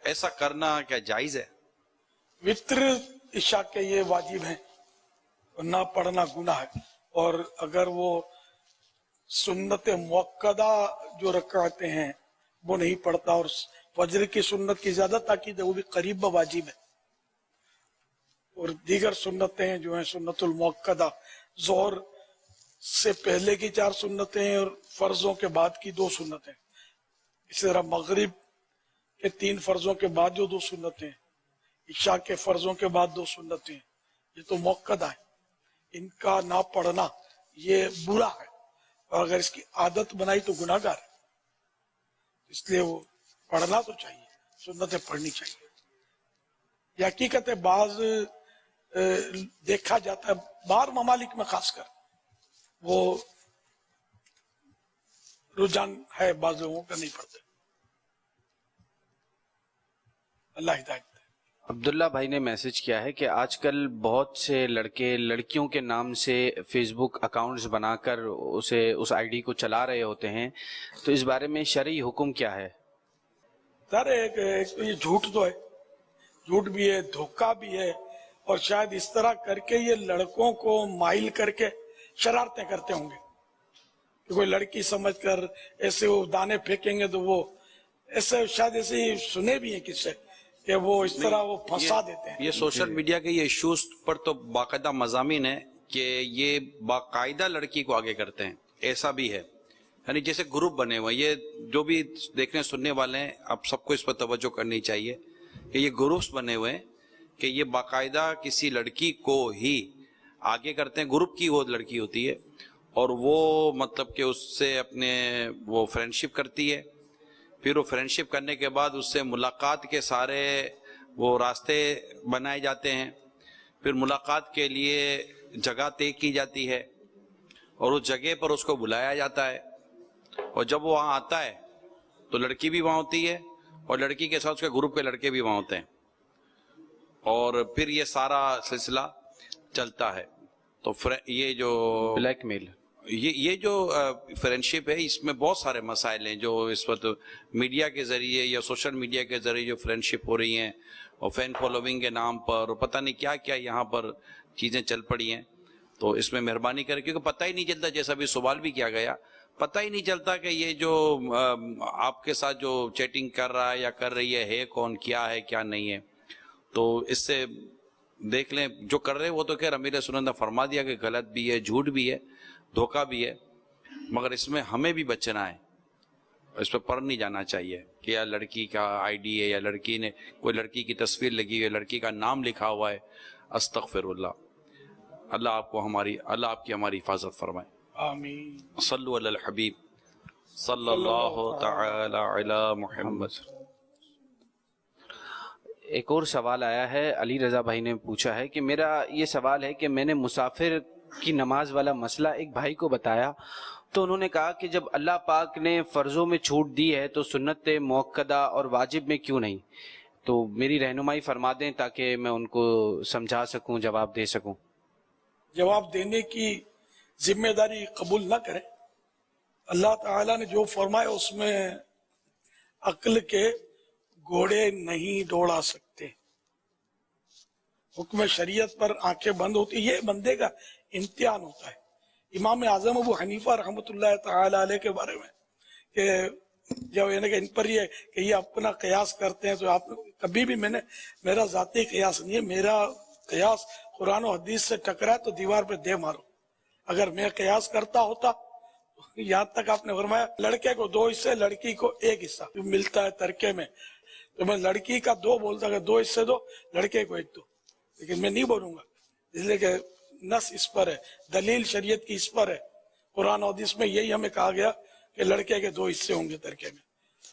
ایسا کرنا کیا جائز ہے؟
وطر عشاء کے یہ واجب ہیں, نہ پڑھنا گناہ ہے. اور اگر وہ سنت موقدہ جو رکعتیں ہیں وہ نہیں پڑھتا اور فجر کی سنت کی زیادہ تاکید ہے, وہ بھی قریب واجب ہے. اور دیگر سنتیں جو ہیں سنت الموقدہ, ظہر سے پہلے کی 4 سنتیں اور فرضوں کے بعد کی 2 سنتیں. اسی طرح مغرب کے 3 فرضوں کے بعد جو 2 سنتیں, عشاء کے فرضوں کے بعد 2 سنتیں, یہ تو موقدہ ہے. ان کا نہ پڑھنا یہ برا ہے, اور اگر اس کی عادت بنائی تو گناہ گار ہے. اس لیے وہ پڑھنا تو چاہیے, سنتیں پڑھنی چاہیے. یہ حقیقت ہے بعض دیکھا جاتا ہے باہر ممالک میں خاص کر وہ رجحان ہے, بعض لوگوں کا نہیں پڑھتے. اللہ ہدایت دے.
عبداللہ بھائی نے میسج کیا ہے کہ آج کل بہت سے لڑکے لڑکیوں کے نام سے فیس بک اکاؤنٹس بنا کر اس آئی ڈی کو چلا رہے ہوتے ہیں, تو اس بارے میں شرعی حکم کیا ہے؟
سر ایک یہ جھوٹ تو ہے, جھوٹ بھی ہے, دھوکہ بھی ہے, اور شاید اس طرح کر کے یہ لڑکوں کو مائل کر کے شرارتیں کرتے ہوں گے کہ کوئی لڑکی سمجھ کر ایسے وہ دانے پھینکیں گے تو وہ ایسے شاید ایسے ہی سنے بھی ہیں کس سے کہ وہ اس طرح وہ پھنسا دیتے ہیں.
یہ سوشل میڈیا کے یہ ایشوز پر تو باقاعدہ مضامین ہے کہ یہ باقاعدہ لڑکی کو آگے کرتے ہیں. ایسا بھی ہے، یعنی جیسے گروپ بنے ہوئے ہیں. یہ جو بھی دیکھنے سننے والے ہیں اب سب کو اس پر توجہ کرنی چاہیے کہ یہ گروپس بنے ہوئے ہیں کہ یہ باقاعدہ کسی لڑکی کو ہی آگے کرتے ہیں. گروپ کی وہ لڑکی ہوتی ہے اور وہ مطلب کہ اس سے اپنے وہ فرینڈشپ کرتی ہے. پھر وہ فرینڈشپ کرنے کے بعد اس سے ملاقات کے سارے وہ راستے بنائے جاتے ہیں. پھر ملاقات کے لیے جگہ طے کی جاتی ہے اور اس جگہ پر اس کو بلایا جاتا ہے. اور جب وہ وہاں آتا ہے تو لڑکی بھی وہاں ہوتی ہے اور لڑکی کے ساتھ اس کے گروپ کے لڑکے بھی وہاں ہوتے ہیں اور پھر یہ سارا سلسلہ چلتا ہے. تو یہ جو
بلیک میل،
یہ جو فرینڈشپ ہے اس میں بہت سارے مسائل ہیں جو اس وقت میڈیا کے ذریعے یا سوشل میڈیا کے ذریعے جو فرینڈشپ ہو رہی ہیں اور فین فالوونگ کے نام پر پتہ نہیں کیا کیا یہاں پر چیزیں چل پڑی ہیں. تو اس میں مہربانی کریں کیونکہ پتہ ہی نہیں چلتا، جیسا بھی سوال بھی کیا گیا، پتہ ہی نہیں چلتا کہ یہ جو آپ کے ساتھ جو چیٹنگ کر رہا ہے یا کر رہی ہے کون، کیا ہے کیا نہیں ہے. تو اس سے دیکھ لیں جو کر رہے وہ تو خیر امیر سنت نے فرما دیا کہ غلط بھی ہے، جھوٹ بھی ہے، دھوکہ بھی ہے، مگر اس میں ہمیں بھی بچنا ہے. اس پہ پڑ نہیں جانا چاہیے کہ یا لڑکی کا آئی ڈی ہے یا لڑکی نے کوئی لڑکی کی تصویر لگی ہوئی ہے، لڑکی کا نام لکھا ہوا ہے. استغفر اللہ. اللہ آپ کو اللہ آپ کی ہماری حفاظت فرمائے.
آمین.
صلو علی الحبیب صلی اللہ تعالی علی محمد.
ایک اور سوال آیا ہے، علی رضا بھائی نے پوچھا ہے کہ میرا یہ سوال ہے کہ میں نے مسافر کی نماز والا مسئلہ ایک بھائی کو بتایا تو انہوں نے کہا کہ جب اللہ پاک نے فرضوں میں چھوٹ دی ہے تو سنت موقدہ اور واجب میں کیوں نہیں؟ تو میری رہنمائی فرما دیں تاکہ میں ان کو سمجھا سکوں، جواب دے سکوں.
جواب دینے کی ذمہ داری قبول نہ کریں. اللہ تعالیٰ نے جو فرمایا اس میں عقل کے گھوڑے نہیں دوڑا سکتے. حکم شریعت پر آنکھیں بند ہوتی، یہ بندے کا امتحان ہوتا ہے. امام اعظم ابو حنیفہ رحمۃ اللہ تعالی علیہ کے بارے میں کہ جب یعنی کہ ان پر یہ کہ یہ اپنا قیاس کرتے ہیں تو آپ کبھی بھی میرا ذاتی قیاس نہیں ہے، میرا قیاس قرآن و حدیث سے ٹکرا تو دیوار پہ دے مارو. اگر میں قیاس کرتا ہوتا یہاں تک آپ نے فرمایا لڑکے کو 2 حصے لڑکی کو 1 حصہ ملتا ہے ترکے میں، تو میں لڑکی کا 2 بولتا کہ 2 حصے دو، لڑکے کو 1 دو، لیکن میں نہیں بولوں گا اس لیے کہ نص اس پر ہے، دلیل شریعت کی اس پر ہے. قرآن و حدیث میں یہی ہمیں کہا گیا کہ لڑکے کے 2 حصے ہوں گے ترکے میں.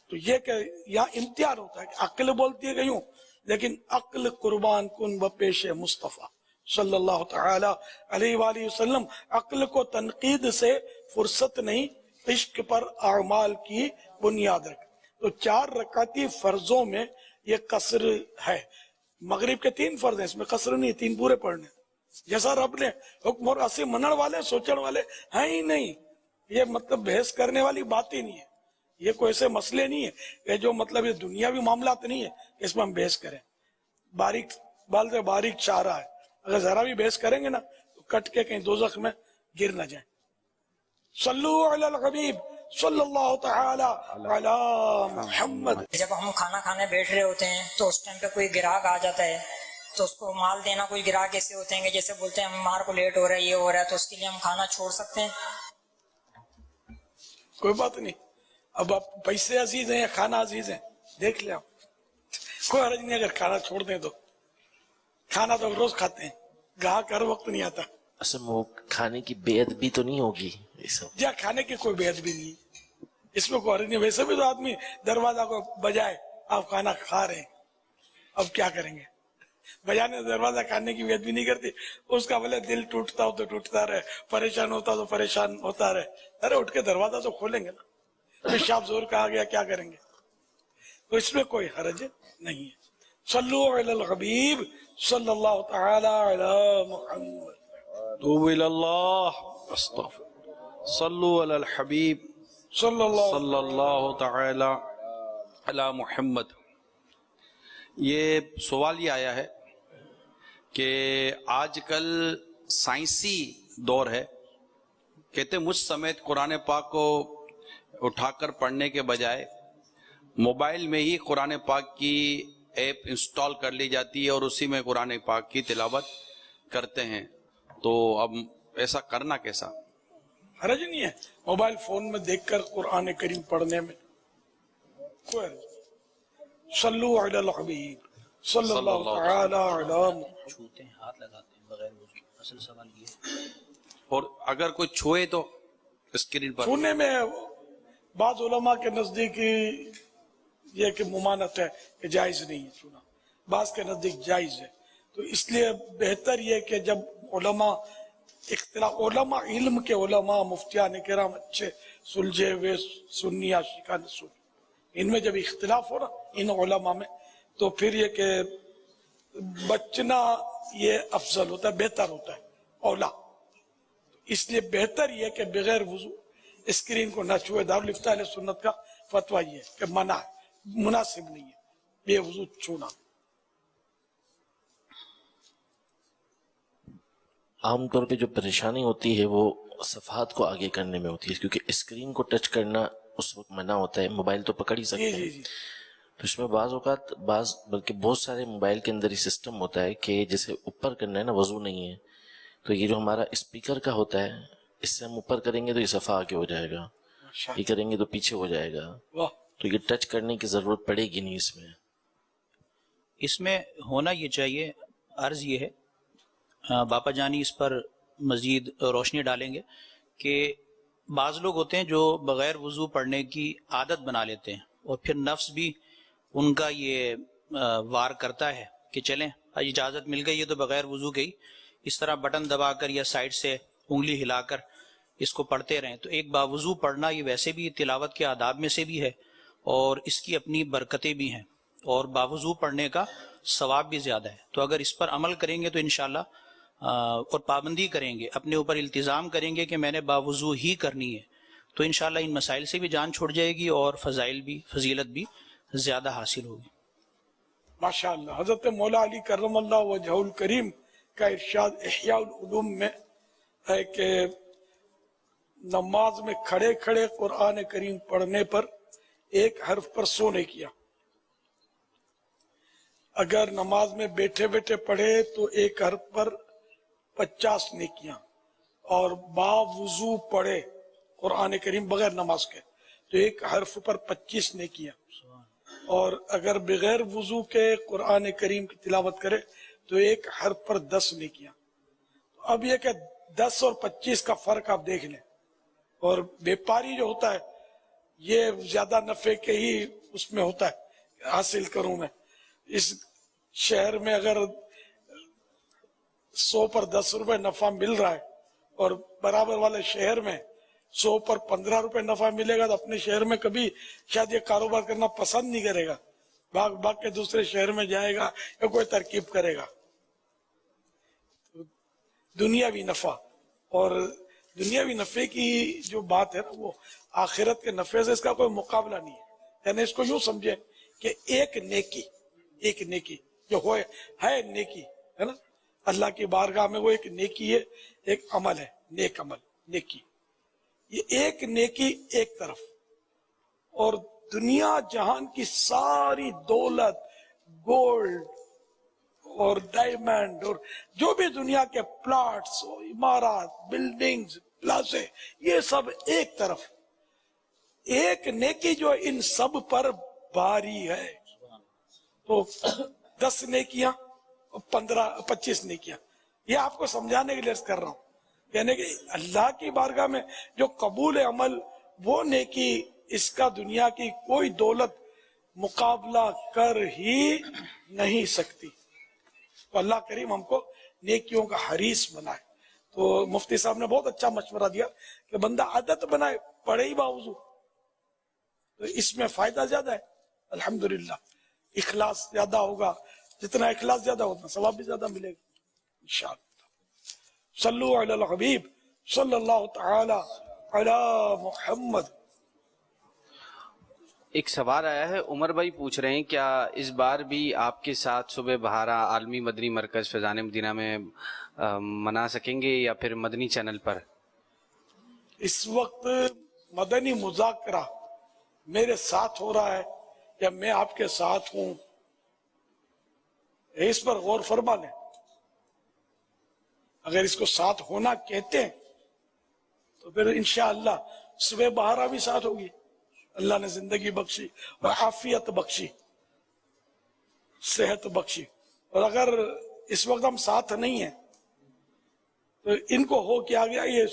تو یہ کہ یہاں امتحان ہوتا ہے کہ عقل بولتی ہے کہ یوں، لیکن عقل قربان کن بپیش مصطفیٰ صلی اللہ تعالی علیہ وآلہ وسلم. عقل کو تنقید سے فرصت نہیں، عشق پر اعمال کی بنیاد رکھ. تو 4 رکعتی فرضوں میں یہ قصر ہے. مغرب کے 3 فرض ہیں، اس میں قصر نہیں، 3 پورے پڑھنے جیسا رب نے حکم. اور اسی منن والے سوچن والے ہیں ہی نہیں. یہ مطلب بحث کرنے والی بات ہی نہیں ہے. یہ کوئی ایسے مسئلے نہیں ہے کہ جو مطلب یہ دنیاوی معاملات نہیں ہے کہ اس میں ہم بحث کریں. باریک بال سے باریک چارہ ہے، اگر ذرا بھی بحث کریں گے نا تو کٹ کے کہیں دوزخ میں گر نہ جائیں. صلو علی الحبیب صلی اللہ تعالی علی محمد.
جب ہم کھانا کھانے بیٹھ رہے ہوتے ہیں تو اس ٹائم پہ کوئی گراہک آ جاتا ہے تو اس کو مال دینا. کوئی گراہک ایسے ہوتے ہیں کہ جیسے بولتے ہیں ہمارے کو لیٹ ہو رہا ہے، یہ ہو رہا ہے، تو اس کے لیے ہم کھانا چھوڑ سکتے ہیں؟
کوئی بات نہیں. اب آپ پیسے عزیز ہیں یا کھانا عزیز ہیں دیکھ لیں آپ. کوئی حرج نہیں اگر کھانا چھوڑ دیں تو. کھانا تو روز کھاتے ہیں، گاہک ہر وقت نہیں آتا.
اصل وہ کھانے کی بے ادبی تو نہیں ہوگی؟
جہاں کھانے کی کوئی بے ادبی نہیں، اس میں کوئی حرج نہیں. ویسے بھی تو آدمی دروازہ کو بجائے آپ کھانا کھا رہے ہیں، اب کیا کریں گے؟ بجانے دروازہ کھانے کی بے ادبی نہیں کرتی. اس کا بولے دل ٹوٹتا ہو تو ٹوٹتا رہے، پریشان ہوتا تو پریشان ہوتا رہے. ارے اٹھ کے دروازہ تو کھولیں گے نا. پیشاب زور کہا گیا، کیا کریں گے؟ تو اس میں کوئی حرج نہیں ہے. صلو علی الحبیب صلی اللہ تعالی علی محمد.
توبوا الی اللہ استغفر. صلو علی الحبیب
صلی
اللہ تعالی علی محمد. یہ سوال یہ آیا ہے کہ آج کل سائنسی دور ہے، کہتے مجھ سمیت قرآن پاک کو اٹھا کر پڑھنے کے بجائے موبائل میں ہی قرآن پاک کی ایپ انسٹال کر لی جاتی ہے اور اسی میں قرآن پاک کی تلاوت کرتے ہیں. تو اب ایسا کرنا کیسا؟
حرج نہیں ہے موبائل فون میں دیکھ کر قرآن کریم پڑھنے میں، کوئی حرج نہیں. صلو علی الحبیب صلی اللہ تعالی علی محمد.
چھوتے ہیں، ہاتھ لگاتے ہیں بغیر وضو، اصل سوال یہ ہے.
اور اگر کوئی چھوئے تو اسکرین پر
چھونے میں بعض علماء کے نزدیک یہ کہ ممانعت ہے کہ جائز نہیں ہے چھونا، بعض کے نزدیک جائز ہے. تو اس لیے بہتر یہ کہ جب علماء اختلاف، علماء علم کے علماء مفتیان کرام اچھے سلجھے ہوئے سنی عاشقان سنی، ان میں جب اختلاف ہو نا ان علماء میں، تو پھر یہ کہ بچنا یہ افضل ہوتا ہے، بہتر ہوتا ہے، اولا. اس لیے بہتر یہ کہ بغیر وضو اسکرین کو نہ چھوئے. دارالفتہ اہل سنت کا فتویٰ یہ ہے کہ منع ہے، مناسب نہیں ہے بے وضو چھونا.
عام طور پہ جو پریشانی ہوتی ہے وہ صفحات کو آگے کرنے میں ہوتی ہے، کیونکہ اسکرین کو ٹچ کرنا اس وقت منع ہوتا ہے. موبائل تو پکڑ ہی سکتے ہیں، تو اس میں بعض اوقات بلکہ بہت سارے موبائل کے اندر یہ سسٹم ہوتا ہے کہ جیسے اوپر کرنا ہے نا، وضو نہیں ہے تو یہ جو ہمارا اسپیکر کا ہوتا ہے اس سے ہم اوپر کریں گے تو یہ صفحہ آگے ہو جائے گا، یہ کریں گے تو پیچھے ہو جائے گا. تو یہ ٹچ کرنے کی ضرورت پڑے گی نہیں.
اس میں ہونا یہ چاہیے. عرض یہ ہے، باپا جانی اس پر مزید روشنی ڈالیں گے کہ بعض لوگ ہوتے ہیں جو بغیر وضو پڑھنے کی عادت بنا لیتے ہیں اور پھر نفس بھی ان کا یہ وار کرتا ہے کہ چلیں اجازت مل گئی ہے تو بغیر وضو گئی، اس طرح بٹن دبا کر یا سائڈ سے انگلی ہلا کر اس کو پڑھتے رہیں. تو ایک باوضو پڑھنا یہ ویسے بھی تلاوت کے آداب میں سے بھی ہے اور اس کی اپنی برکتیں بھی ہیں اور باوضو پڑھنے کا ثواب بھی زیادہ ہے. تو اگر اس پر عمل کریں گے تو انشاءاللہ اور پابندی کریں گے، اپنے اوپر التزام کریں گے کہ میں نے باوضو ہی کرنی ہے، تو انشاءاللہ ان مسائل سے بھی جان چھوڑ جائے گی اور فضائل بھی، فضیلت بھی زیادہ حاصل ہوگی.
ماشاءاللہ. حضرت مولا علی کرم اللہ وجہ الکریم کا ارشاد احیاء العلوم میں ہے کہ نماز میں کھڑے کھڑے قرآن کریم پڑھنے پر ایک حرف پر 100 نیکیاں، اگر نماز میں بیٹھے بیٹھے پڑھے تو ایک حرف پر 50 نیکیاں، اور باوضو پڑھے قرآن کریم بغیر نماز کے تو ایک حرف پر 25 نیکیاں، اور اگر بغیر وضو کے قرآن کریم کی تلاوت کرے تو ایک حرف پر 10 نیکیاں. اب یہ کہ 10 اور 25 کا فرق آپ دیکھ لیں. اور بیپاری جو ہوتا ہے یہ زیادہ نفع کے ہی اس میں ہوتا ہے حاصل کروں میں. اس شہر میں اگر 100 پر 10 روپے نفع مل رہا ہے اور برابر والے شہر میں 100 پر 15 روپے نفع ملے گا تو اپنے شہر میں کبھی شاید یہ کاروبار کرنا پسند نہیں کرے گا، بھاگ بھاگ کے دوسرے شہر میں جائے گا یا کوئی ترکیب کرے گا. دنیاوی نفع، اور دنیاوی نفع کی جو بات ہے نا وہ آخرت کے نفع سے اس کا کوئی مقابلہ نہیں ہے. یعنی اس کو یوں سمجھے کہ ایک نیکی جو ہے نیکی ہے نا اللہ کی بارگاہ میں، وہ ایک نیکی ہے، ایک عمل ہے، نیک عمل، نیکی. یہ ایک نیکی ایک طرف، اور دنیا جہان کی ساری دولت، گولڈ اور ڈائمنڈ اور جو بھی دنیا کے پلاٹس، عمارات، بلڈنگز، پلازے، یہ سب ایک طرف. ایک نیکی جو ان سب پر باری ہے. تو 10 نیکیاں، 25 نیکیاں، یہ آپ کو سمجھانے کے لیے کر رہا ہوں. یعنی کہ اللہ کی بارگاہ میں جو قبول عمل، وہ نیکی اس کا دنیا کی کوئی دولت مقابلہ کر ہی نہیں سکتی. تو اللہ کریم ہم کو نیکیوں کا حریص بنائے. تو مفتی صاحب نے بہت اچھا مشورہ دیا کہ بندہ عادت بنائے، پڑھے ہی باوضو، تو اس میں فائدہ زیادہ ہے. الحمدللہ اخلاص زیادہ ہوگا، جتنا اخلاص زیادہ ہوتا ثواب بھی زیادہ ملے گا انشاءاللہ. صلو علی الحبیب صلی اللہ تعالی علی محمد.
ایک سوال آیا ہے، عمر بھائی پوچھ رہے ہیں کیا اس بار بھی آپ کے ساتھ صبح بہارا عالمی مدنی مرکز فیضان مدینہ میں منا سکیں گے یا پھر مدنی چینل پر؟
اس وقت مدنی مذاکرہ میرے ساتھ ہو رہا ہے یا میں آپ کے ساتھ ہوں، اس پر غور فرما لیں. اگر اس کو ساتھ ہونا کہتے ہیں تو پھر انشاءاللہ صبح بہارا بھی ساتھ ہوگی. اللہ نے زندگی بخشی اور عافیت بخشی، صحت بخشی. اور اگر اس وقت ہم ساتھ نہیں ہیں تو ان کو ہو کیا گیا، یہ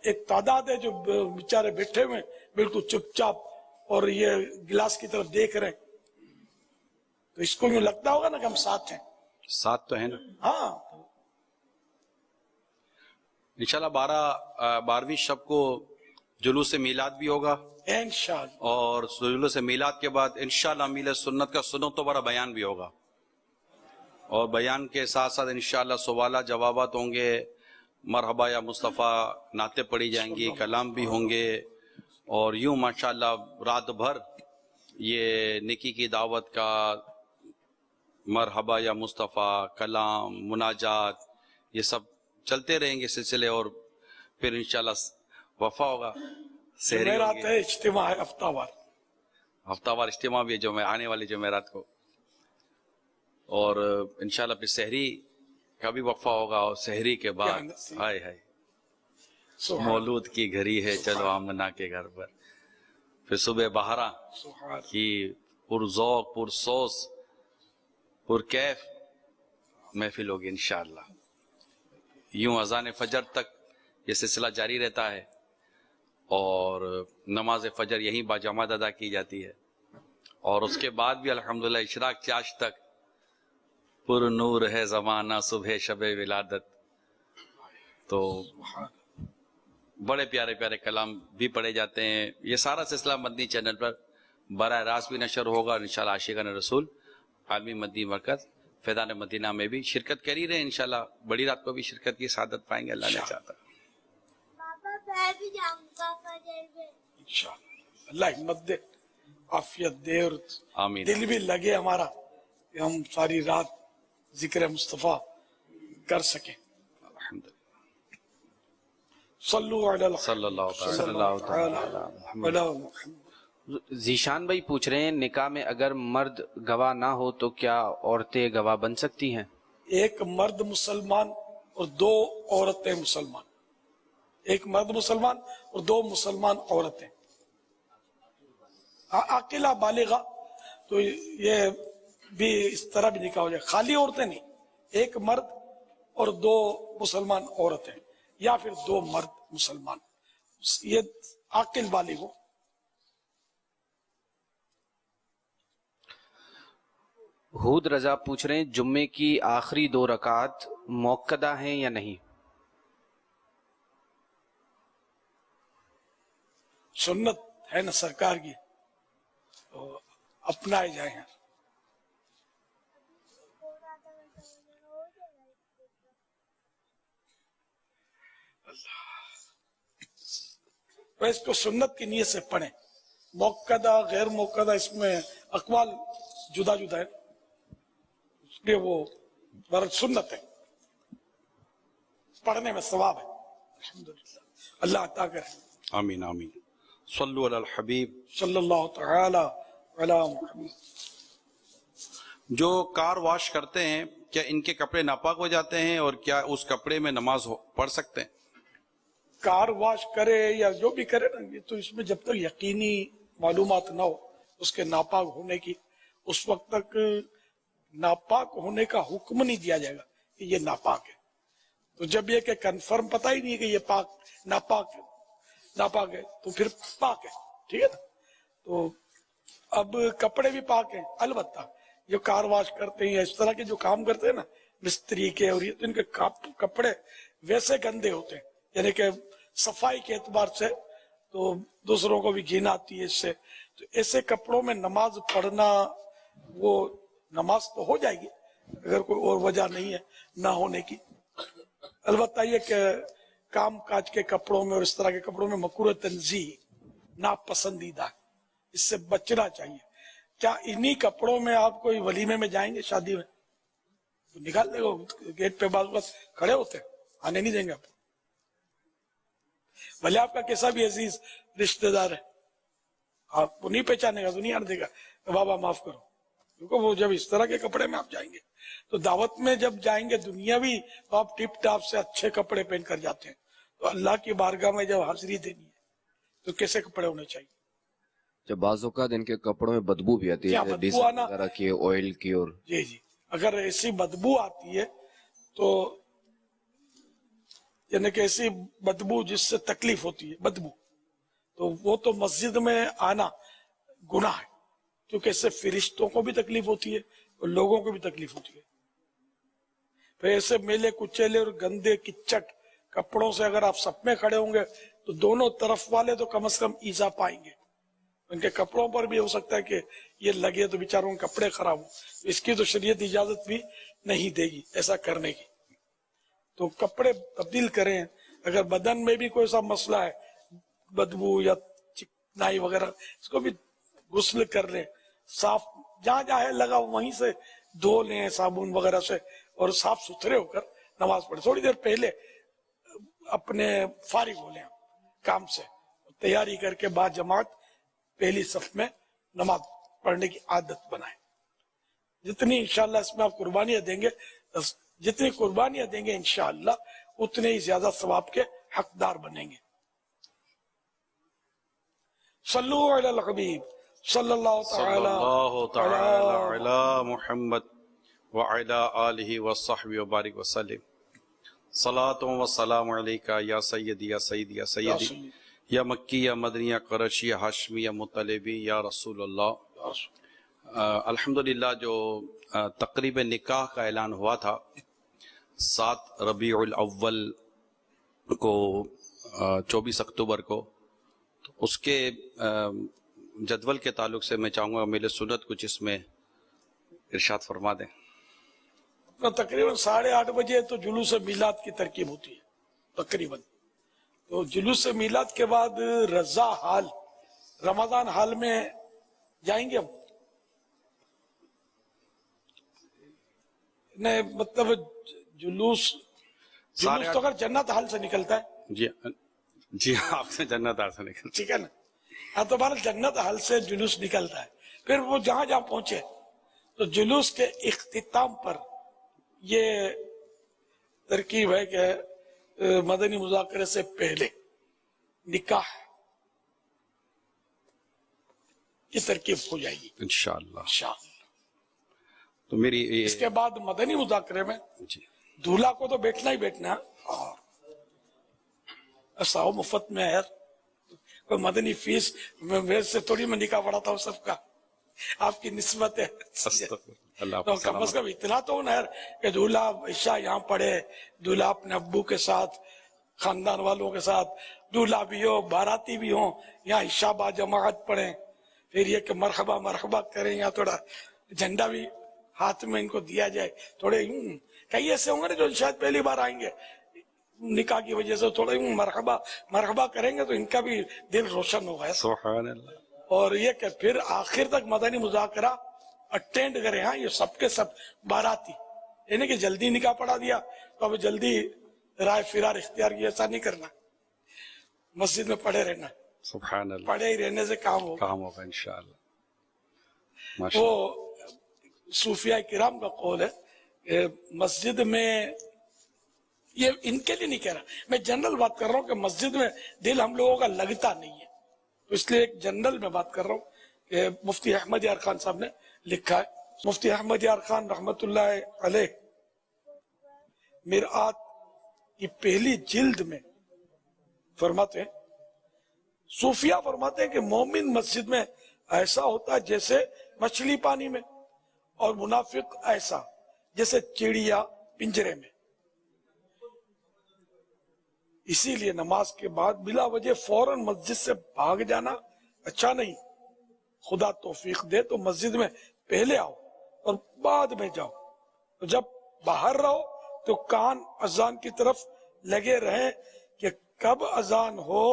ایک تعداد ہے جو بیچارے بیٹھے ہوئے بالکل چپ چاپ اور یہ گلاس کی طرف دیکھ رہے ہیں، تو اس کو یوں لگتا ہوگا نا کہ ہم ساتھ ہیں.
ساتھ تو ہے نا.
ہاں
انشاءاللہ 12ویں شب کو جلوس میلاد بھی ہوگا،
انشاءاللہ.
اور جلوس میلاد کے بعد انشاءاللہ میلاد سنت کا سنتوں بڑا بیان بھی ہوگا، اور بیان کے ساتھ ساتھ انشاءاللہ سوالات جوابات ہوں گے، مرحبا یا مصطفیٰ نعتیں پڑھی جائیں گی، کلام بھی ہوں گے، اور یوں ماشاءاللہ رات بھر یہ نکی کی دعوت کا مرحبا یا مصطفیٰ، کلام، مناجات، یہ سب چلتے رہیں گے سلسلے. اور پھر انشاءاللہ وفا ہوگا، سحری
جمعرات
ہوگی،
ہے، اجتماع ہے ہفتہ وار.
ہفتہ وار اجتماع بھی ہے آنے والی جمعرات کو. اور انشاءاللہ پھر سحری کا بھی وقفہ ہوگا، اور سحری کے بعد ہائے ہائے مولود کی گھڑی ہے چلو آمنہ کے گھر پر. پھر صبح بہارا کی پرذوق، پرسوس، پرکیف محفل ہوگی انشاءاللہ. یوں اذان فجر تک یہ سلسلہ جاری رہتا ہے، اور نماز فجر یہیں باجماعت ادا کی جاتی ہے، اور اس کے بعد بھی الحمدللہ اشراق چاش تک پر نور ہے زمانہ صبح شب ولادت. تو بڑے پیارے پیارے کلام بھی پڑھے جاتے ہیں. یہ سارا سلسلہ مدنی چینل پر براہ راست بھی نشر ہوگا، اور انشاءاللہ عاشقان رسول عالمی مدنی مرکز فیضان مدینہ میں بھی شرکت کر ہی رہے ہیں. انشاءاللہ بڑی رات کو بھی شرکت کی سعادت پائیں گے، اللہ نے چاہتا.
انشاءاللہ اللہ ہمت دے، عافیت دے، اور
آمین.
دل بھی لگے ہمارا کہ ہم ساری رات ذکر مصطفیٰ کر سکیں.
الحمدللہ.
صلو علی
صلی اللہ
تعالی علی محمد.
ذیشان بھائی پوچھ رہے ہیں نکاح میں اگر مرد گواہ نہ ہو تو کیا عورتیں گواہ بن سکتی ہیں؟
ایک مرد مسلمان اور 2 عورتیں مسلمان، ایک مرد مسلمان اور 2 مسلمان عورتیں عاقلہ بالغہ، تو یہ بھی اس طرح بھی نکاح ہو جائے. خالی عورتیں نہیں، ایک مرد اور 2 مسلمان عورتیں، یا پھر 2 مرد مسلمان، یہ عاقل بالغ ہو.
حود رضا پوچھ رہے ہیں جمعے کی آخری 2 رکعات موقدہ ہیں یا نہیں؟
سنت ہے نا سرکار کی، تو اپنائے جائیں. اس کو سنت کی نیت سے پڑھیں. موقدہ غیر موقدہ اس میں اقوال جدا جدا ہے، اس لیے وہ برد سنت ہے، پڑھنے میں ثواب ہے. الحمدللہ اللہ عطا کرے.
آمین آمین. صلو علی الحبیب
صلی اللہ تعالی علی محمد.
جو کار واش کرتے ہیں کیا ان کے کپڑے ناپاک ہو جاتے ہیں، اور کیا اس کپڑے میں نماز پڑھ سکتے ہیں؟
کار واش کرے یا جو بھی کرے نا، یہ تو اس میں جب تک یقینی معلومات نہ ہو اس کے ناپاک ہونے کی، اس وقت تک ناپاک ہونے کا حکم نہیں دیا جائے گا کہ یہ ناپاک ہے. تو جب یہ کہ کنفرم پتہ ہی نہیں ہے کہ یہ پاک ناپاک ہے تو پھر پاک ہے. ٹھیک ہے نا. تو اب کپڑے بھی پاک ہیں، البتہ جو کار واش کرتے ہیں یا اس طرح کے جو کام کرتے ہیں نا مستری کے، اور یہ تو ان کے کپڑے ویسے گندے ہوتے ہیں، یعنی کہ صفائی کے اعتبار سے تو دوسروں کو بھی گھن آتی ہے اس سے. تو ایسے کپڑوں میں نماز پڑھنا، وہ نماز تو ہو جائے گی اگر کوئی اور وجہ نہیں ہے نہ ہونے کی. البتہ یہ کہ کام کاج کے کپڑوں میں اور اس طرح کے کپڑوں میں مکروہ تنزیہ، ناپسندیدہ ہے، اس سے بچنا چاہیے. کیا انہی کپڑوں میں آپ کوئی ولیمے میں جائیں گے، شادی میں؟ تو نکال دے گا گیٹ پہ، بعض وقت کھڑے ہوتے ہیں، آنے نہیں دیں گے آپ کو. بھلے آپ کا کیسا بھی عزیز رشتہ دار ہے، آپ کو نہیں پہچانے گا تو نہیں آنے دے گا، بابا معاف کرو، کیونکہ وہ جب اس طرح کے کپڑے میں آپ جائیں گے تو دعوت میں جب جائیں گے دنیاوی تو آپ ٹپ ٹاپ سے اچھے کپڑے پہن کر جاتے ہیں، تو اللہ کی بارگاہ میں جب حاضری دینی ہے تو کیسے کپڑے ہونے چاہیے؟
جب بعض اوقات ان کے کپڑوں میں بدبو بھی آتی
کیا
ہے،
بدبو
ڈیزل
آنا؟
وغیرہ کی، آئل کی، اور
جی جی، اگر ایسی بدبو آتی ہے تو یعنی کہ ایسی بدبو جس سے تکلیف ہوتی ہے بدبو، تو وہ تو مسجد میں آنا گناہ ہے، کیونکہ اس سے فرشتوں کو بھی تکلیف ہوتی ہے اور لوگوں کو بھی تکلیف ہوتی ہے۔ پھر ایسے میلے کچیلے اور گندے کچٹ کپڑوں سے اگر آپ سب میں کھڑے ہوں گے تو دونوں طرف والے تو کم از کم ایزا پائیں گے، ان کے کپڑوں پر بھی ہو سکتا ہے کہ یہ لگے تو بیچاروں کے کپڑے خراب ہوں، اس کی تو شریعت اجازت بھی نہیں دے گی ایسا کرنے کی۔ تو کپڑے تبدیل کریں، اگر بدن میں بھی کوئی سا مسئلہ ہے بدبو یا چکنائی وغیرہ، اس کو بھی غسل کر لیں، صاف جہاں جہاں ہے لگا وہیں سے دھو لیں صابن وغیرہ سے، اور صاف ستھرے ہو کر نماز پڑھیں۔ تھوڑی دیر پہلے اپنے فارغ ہو لیں کام سے، تیاری کر کے بعد جماعت پہلی صف میں نماز پڑھنے کی عادت بنائیں۔ جتنی انشاءاللہ اس میں آپ قربانیاں دیں گے، جتنی قربانیاں دیں گے انشاءاللہ اتنے ہی زیادہ ثواب کے حقدار بنیں گے۔ صلو علی الحبیب صلی اللہ
صلی اللہ تعالی علی محمد وعلی آلہ وصحبہ وبارک وسلم۔ صلاۃ و سلام علیکہ یا سیدی یا سیدی یا سیدی یا مکی یا مدنی یا قرشی یا ہاشمی یا مطلبی یا رسول اللہ۔ الحمدللہ جو تقریب نکاح کا اعلان ہوا تھا 7 ربیع الاول کو 24 اکتوبر کو، تو اس کے جدول کے تعلق سے میں چاہوں گا میرے سنت کچھ اس میں ارشاد فرما دیں۔
تقریباً 8:30 بجے تو جلوس میلاد کی ترکیب ہوتی ہے تقریباً، تو جلوس میلاد کے بعد رضا حال رمضان حال میں جائیں گے ہم، نہیں مطلب جلوس تو اگر جنت حال سے نکلتا ہے،
جی آپ سے جنت حال سے نکلتا،
ٹھیک ہے نا، ہاں تو ہمارا جنت حال سے جلوس نکلتا ہے، پھر وہ جہاں جہاں پہنچے تو جلوس کے اختتام پر یہ ترکیب ہے کہ مدنی مذاکرے سے پہلے نکاح کی ترکیب ہو جائے گی
انشاءاللہ۔
انشاءاللہ۔
تو میری
اس کے بعد مدنی مذاکرے میں
جی
دولہا کو تو بیٹھنا ہی بیٹھنا، اور ایسا ہو مفت میں ہے، کوئی مدنی فیس میں سے تھوڑی میں نکاح پڑھاتا ہوں سب کا، آپ کی نسبت ہے، تو کم از کم اتنا تو ہونا ہے کہ دولہا عشاء یہاں پڑھے، دولہا اپنے ابو کے ساتھ خاندان والوں کے ساتھ، دولہا بھی ہو باراتی بھی ہوں، یہاں عشاء با جماعت پڑھیں، پھر یہ کہ مرحبا مرحبا کریں، یا تھوڑا جھنڈا بھی ہاتھ میں ان کو دیا جائے، تھوڑے کئی ایسے ہوں گے جو شاید پہلی بار آئیں گے نکاح کی وجہ سے، تھوڑے مرحبا مرحبا کریں گے تو ان کا بھی دل روشن ہوگا۔
سبحان اللہ۔
اور یہ کہ پھر آخر تک مدنی مذاکرہ اٹینڈ کریں، ہاں یہ سب کے سب باراتی، یعنی کہ جلدی نکاح پڑھا دیا تو اب جلدی رائے فرار اختیار کی، ایسا نہیں کرنا، مسجد میں پڑھے رہنا،
سبحان اللہ،
پڑھے ہی رہنے سے کام
ہوگا انشاءاللہ۔
وہ صوفیاء کرام کا قول ہے کہ مسجد میں، یہ ان کے لیے نہیں کہہ رہا، میں جنرل بات کر رہا ہوں کہ مسجد میں دل ہم لوگوں کا لگتا نہیں ہے، تو اس لیے ایک جنرل میں بات کر رہا ہوں کہ مفتی احمد یار خان صاحب نے لکھا ہے، مفتی احمد یار خان رحمت اللہ علیہ مرآت کی پہلی جلد میں فرماتے ہیں، صوفیاء فرماتے ہیں کہ مومن مسجد میں ایسا ہوتا ہے جیسے مچھلی پانی میں، اور منافق ایسا جیسے چڑیا پنجرے میں۔ اسی لیے نماز کے بعد بلا وجہ فوراً مسجد سے بھاگ جانا اچھا نہیں، خدا توفیق دے تو مسجد میں پہلے آؤ اور بعد میں جاؤ، تو جب باہر رہو تو کان اذان کی طرف لگے رہیں کہ کب اذان ہو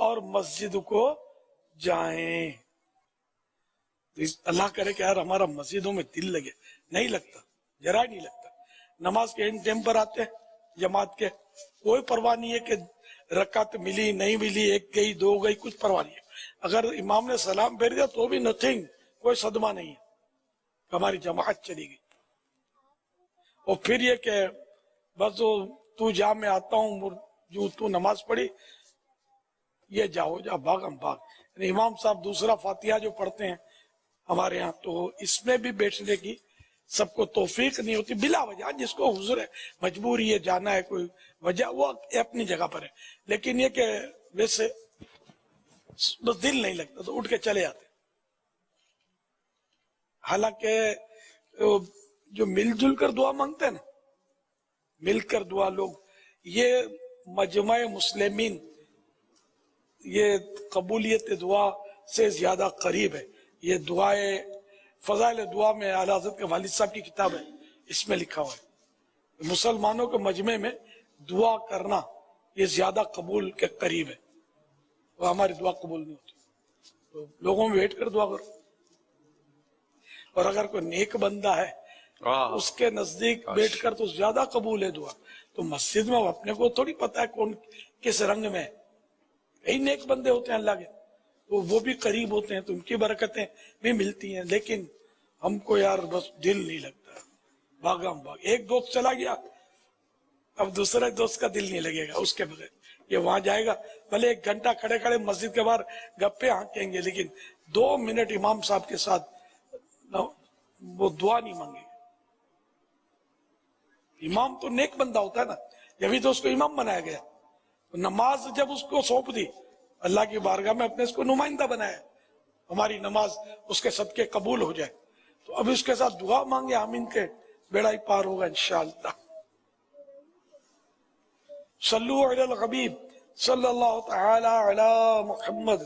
اور مسجد کو جائیں۔ اللہ کرے کہ یار ہمارا مسجدوں میں دل لگے، نہیں لگتا، ذرا نہیں لگتا۔ نماز کے ان ٹائم پر آتے جماعت کے، کوئی پرواہ نہیں ہے کہ رکعت ملی نہیں ملی، ایک گئی دو گئی، کچھ پرواہ نہیں ہے، اگر امام نے سلام پھیر دیا تو بھی نتھنگ، کوئی صدمہ نہیں ہے، ہماری جماعت چلی گئی. اور پھر یہ کہ بس تو جا میں آتا ہوں، جو تو نماز پڑھی یہ جاؤ جا بھاگ ہم بھاگ. یعنی امام صاحب دوسرا فاتحہ جو پڑھتے ہیں ہمارے ہاں، تو اس میں بھی بیٹھنے کی سب کو توفیق نہیں ہوتی بلا وجہ. جس کو حضور ہے، مجبوری ہے، جانا ہے، کوئی وجہ، وہ اپنی جگہ پر ہے. لیکن یہ کہ ویسے بس دل نہیں لگتا تو اٹھ کے چلے آتے. حالانکہ جو مل جل کر دعا مانگتے ہیں نا، مل کر دعا لوگ، یہ مجمع مسلمین یہ قبولیت دعا سے زیادہ قریب ہے. یہ دعائے فضائل دعا میں اعلیٰ حضرت کے والد صاحب کی کتاب ہے، اس میں لکھا ہوا ہے مسلمانوں کے مجمع میں دعا کرنا یہ زیادہ قبول کے قریب ہے. وہ ہماری دعا قبول نہیں ہوتی، تو لوگوں میں بیٹھ کر دعا کرو. اور اگر کوئی نیک بندہ ہے اس کے نزدیک بیٹھ کر تو زیادہ قبول ہے دعا. تو مسجد میں اپنے کو تھوڑی پتا ہے کون کس رنگ میں ہے. کئی نیک بندے ہوتے ہیں اللہ کے، تو وہ بھی قریب ہوتے ہیں، تو ان کی برکتیں بھی ملتی ہیں. لیکن ہم کو یار بس دل نہیں لگتا، بھاگم بھاگ. ایک دوست چلا گیا، اب دوسرے دوست کا دل نہیں لگے گا اس کے بغیر. یہ وہاں جائے گا، بھلے 1 گھنٹہ کھڑے کھڑے مسجد کے باہر گپے ہانکیں گے، لیکن 2 منٹ امام صاحب کے ساتھ وہ دعا نہیں مانگے گا. امام تو نیک بندہ ہوتا ہے نا، جبھی تو اس کو امام بنایا گیا. نماز جب اس کو سونپ دی اللہ کی بارگاہ میں، اپنے اس کو نمائندہ بنایا، ہماری نماز اس کے صدقے قبول ہو جائے، تو اب اس کے ساتھ دعا مانگے، آمین کے بیڑا ہی پار ہوگا انشاءاللہ. صلو علی الحبیب صلی اللہ تعالی علی محمد.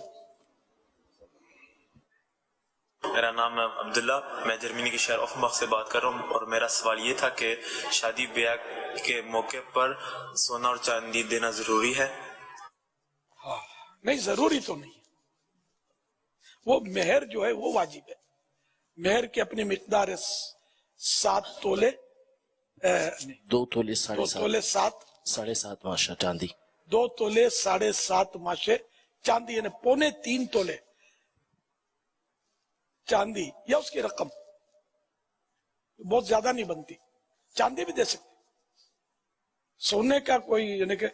میرا نام ہے عبداللہ، میں جرمنی کے شہر آفنباخ سے بات کر رہا ہوں، اور میرا سوال یہ تھا کہ شادی بیاہ کے موقع پر سونا اور چاندی دینا ضروری ہے؟
نہیں، ضروری تو نہیں. وہ مہر جو ہے وہ واجب ہے. مہر کی اپنی مقدار 7 تولے
2 تولے
7.5
ماشا چاندی،
2 تولے 7.5 ماشے چاندی، یعنی 2.25 تولے چاندی یا اس کی رقم. بہت زیادہ نہیں بنتی، چاندی بھی دے سکتے، سونے کا کوئی یعنی کہ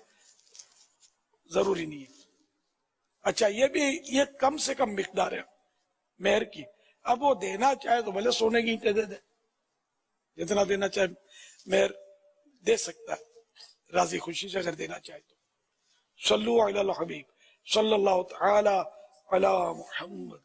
ضروری نہیں ہے. اچھا، یہ کم سے کم مقدار ہے مہر کی. اب وہ دینا چاہے تو بھلے سونے کی اینٹیں دے دے، جتنا دینا چاہے مہر دے سکتا ہے، راضی خوشی سے اگر دینا چاہے تو. صلو علی الحبیب صلی اللہ تعالی علی محمد.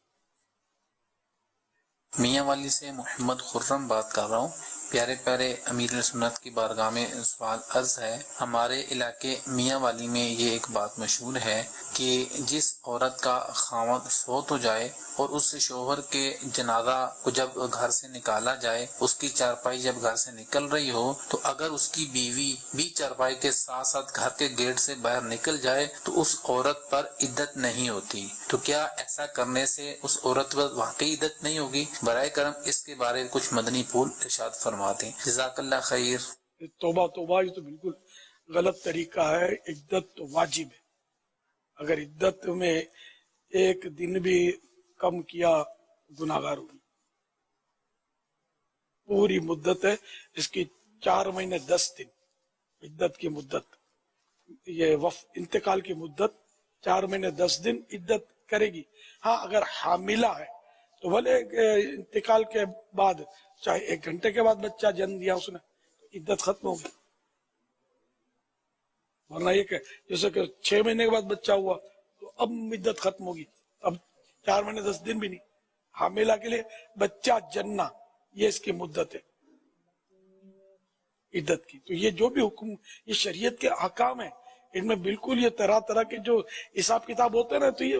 میاں والی سے محمد خرم بات کر رہا ہوں. پیارے پیارے امیر سنت کی بارگاہ میں سوال عرض ہے. ہمارے علاقے میاں والی میں یہ ایک بات مشہور ہے کہ جس عورت کا خاوند فوت ہو جائے اور اس شوہر کے جنازہ کو جب گھر سے نکالا جائے، اس کی چارپائی جب گھر سے نکل رہی ہو، تو اگر اس کی بیوی بھی چارپائی کے ساتھ ساتھ گھر کے گیٹ سے باہر نکل جائے تو اس عورت پر عدت نہیں ہوتی. تو کیا ایسا کرنے سے اس عورت پر واقعی عدت نہیں ہوگی؟ برائے کرم اس کے بارے میں کچھ مدنی پھول ارشاد فرماتے ہیں، جزاک اللہ خیر.
توبہ توبہ، یہ تو بالکل غلط طریقہ ہے. عدت تو واجب ہے. اگر عدت میں 1 دن بھی کم کیا گناہگار ہوگی. پوری مدت ہے اس کی 4 مہینے 10 دن عدت کی مدت. یہ انتقال کی مدت 4 مہینے 10 دن عدت کرے گی. ہاں، اگر حاملہ ہے تو بھلے انتقال کے بعد چاہے 1 گھنٹے کے بعد بچہ جنم دیا اس نے، عدت ختم ہوگی. ورنہ یہ کہ جیسے کہ 6 مہینے کے بعد بچہ ہوا تو اب عدت ختم ہوگی. اب 4 مہینے 10 دن بھی نہیں. حاملہ کے لیے بچہ جننا یہ اس کی مدت ہے عدت کی. تو یہ جو بھی حکم، یہ شریعت کے احکام ہیں، ان میں بالکل یہ طرح طرح کے جو حساب کتاب ہوتے ہیں نا، تو یہ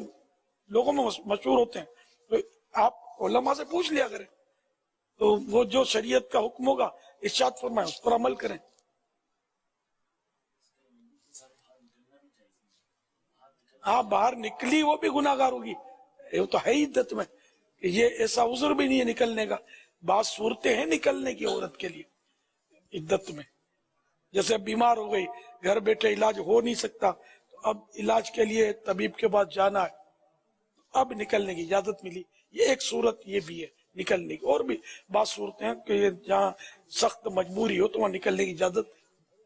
لوگوں میں مشہور ہوتے ہیں. تو آپ علماء سے پوچھ لیا کریں، تو وہ جو شریعت کا حکم ہوگا ارشاد فرمائیں، اس پر عمل کریں. ہاں، باہر نکلی وہ بھی گناہگار ہوگی. یہ تو ہے عدت میں، یہ ایسا عذر بھی نہیں ہے نکلنے کا. بعض صورتیں ہیں نکلنے کی عورت کے لیے عدت میں، جیسے بیمار ہو گئی، گھر بیٹھے علاج ہو نہیں سکتا، تو اب علاج کے لیے طبیب کے پاس جانا ہے، اب نکلنے کی اجازت ملی. یہ ایک صورت یہ بھی ہے نکلنے کی. اور بھی بعض صورتیں ہیں کہ جہاں سخت مجبوری ہو تو وہاں نکلنے کی اجازت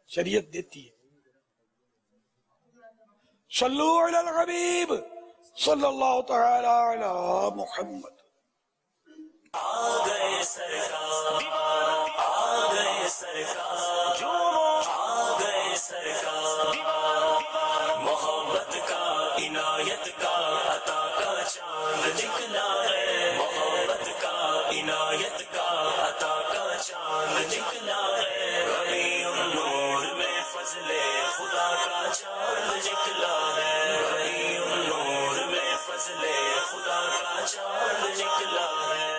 شریعت دیتی ہے. صلو علی الحبیب صلی اللہ تعالی علی محمد.
آگئے سرکار آگئے سرکار آگئے سرکار محبت کا عنایت کا عطا کا چاند نکلا ہے. محبت کا عنایت کا عطا کا چاند نکلا ہے. ربیع النور میں فضل خدا کا چاند نکلا ہے. ربیع النور میں فضل خدا کا چاند نکلا ہے.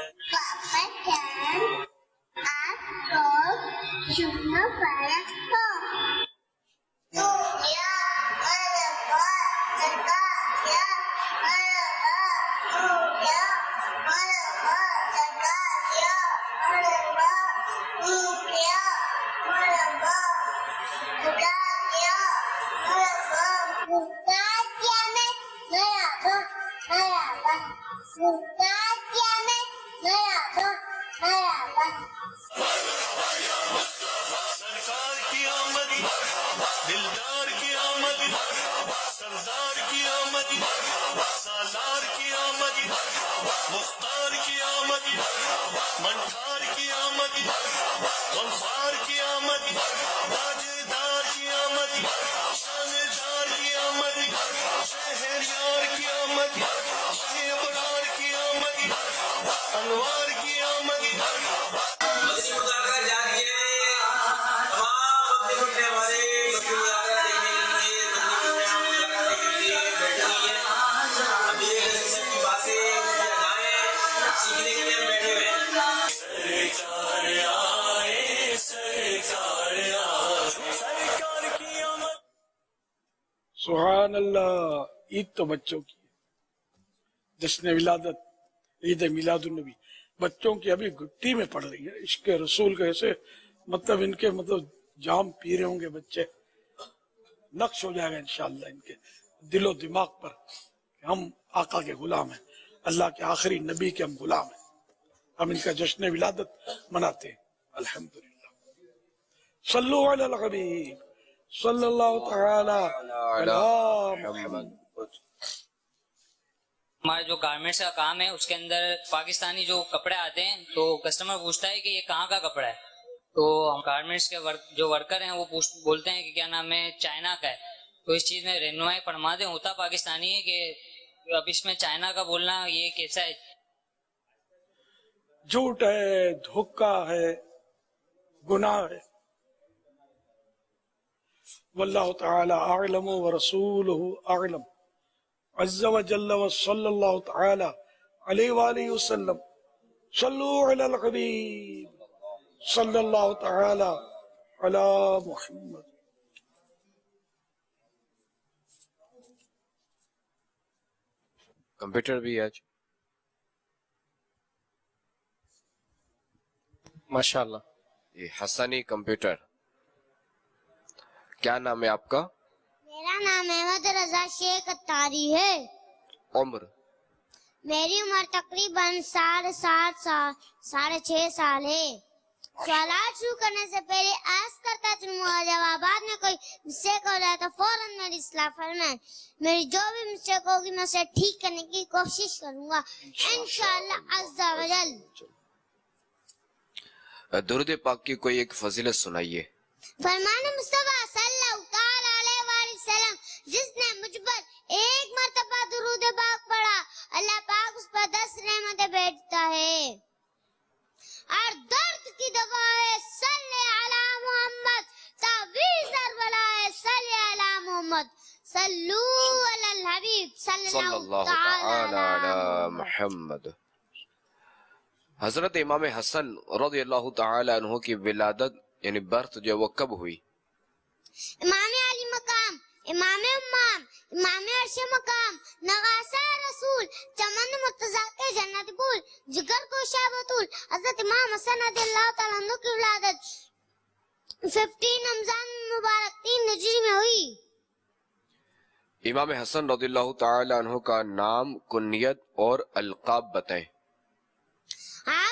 سرکار کی آمد دلدار کی آمد سردار کی آمد سالار کی آمد مختار کی آمد منٹھار کی آمد غمخوار کی آمد تاجدار کی آمد شاندار کی آمد شہریار کی آمد شہ ابرار کی آمد انوار کی آمد.
سبحان اللہ. عید تو بچوں کی ہے. جشن ولادت عید میلاد النبی بچوں کی ابھی گٹی میں پڑ رہی ہے. عشق رسول کا ایسے مطلب ان کے مطلب جام پی رہے ہوں گے بچے. نقش ہو جائے گا انشاءاللہ ان کے دل و دماغ پر کہ ہم آقا کے غلام ہیں, اللہ کے آخری نبی کے ہم غلام ہیں. ہم ان کا جشن ولادت مناتے ہیں الحمدللہ. صلو علی الحبیب صلی اللہ تعالی علی محمد.
ہمارا جو گارمنٹس کا کام ہے اس کے اندر پاکستانی جو کپڑے آتے ہیں تو کسٹمر پوچھتا ہے کہ یہ کہاں کا کپڑا ہے, تو گارمنٹس کے جو ورکر ہیں وہ بولتے ہیں کہ کیا نام ہے چائنا کا ہے. تو اس چیز میں رہنمائی فرما دیں. ہوتا پاکستانی ہے کہ اب اس میں چائنا کا بولنا یہ کیسا ہے؟
جھوٹ ہے, دھوکہ ہے, گناہ ہے. واللہ تعالی اعلم ورسولہ اعلم عز وجل وصلی اللہ تعالی علیہ وآلہ وسلم. صلو علی الحبیب صلی اللہ تعالی علی محمد.
کمپیوٹر بھی آج
ماشاءاللہ.
یہ حسنی کمپیوٹر, کیا نام ہے آپ کا؟
میرا نام احمد رضا شیخ اتاری ہے.
عمر؟
میری عمر تقریباً 6.5 سال ہے. سوالات شروع کرنے سے پہلے عرض کرتا چلوں گا, جوابات میں کوئی مسٹیک ہو جائے تو فوراً میری اصلاح فرمائیں. میری جو بھی مسٹیک ہوگی میں اسے ٹھیک کرنے کی کوشش کروں گا انشاءاللہ عز و جل.
درود پاک کی کوئی ایک فضیلت سنائیے.
فرمان مصطفیٰ صلی اللہ علیہ وآلہ وسلم, جس نے مجھ پر ایک مرتبہ درود پاک پڑھا اللہ پاک اس پر 10 رحمتیں بھیجتا ہے. اور درد کی دوا ہے صلی علی محمد, تعویذ بلا ہے صلی علی محمد. صلو علی الحبیب صلی اللہ تعالی علی
محمد. حضرت امام حسن رضی اللہ تعالی عنہ کی ولادت یعنی برتھ جو وہ کب ہوئی؟
امام علی مقام, امام امام, امام عرش مقام, نغاسہ رسول, چمن مرتضیٰ کے جنت پول, جگر کو شابتول, حضرت امام حسن رضی اللہ تعالیٰ عنہ کی ولادت 15 رمضان مبارک 3 ہجری میں ہوئی.
امام حسن رضی اللہ تعالی عنہ کا نام, کنیت اور القاب بتائیں.
آپ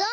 2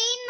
3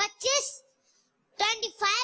25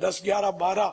10, 11, 12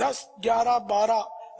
10, 11, 12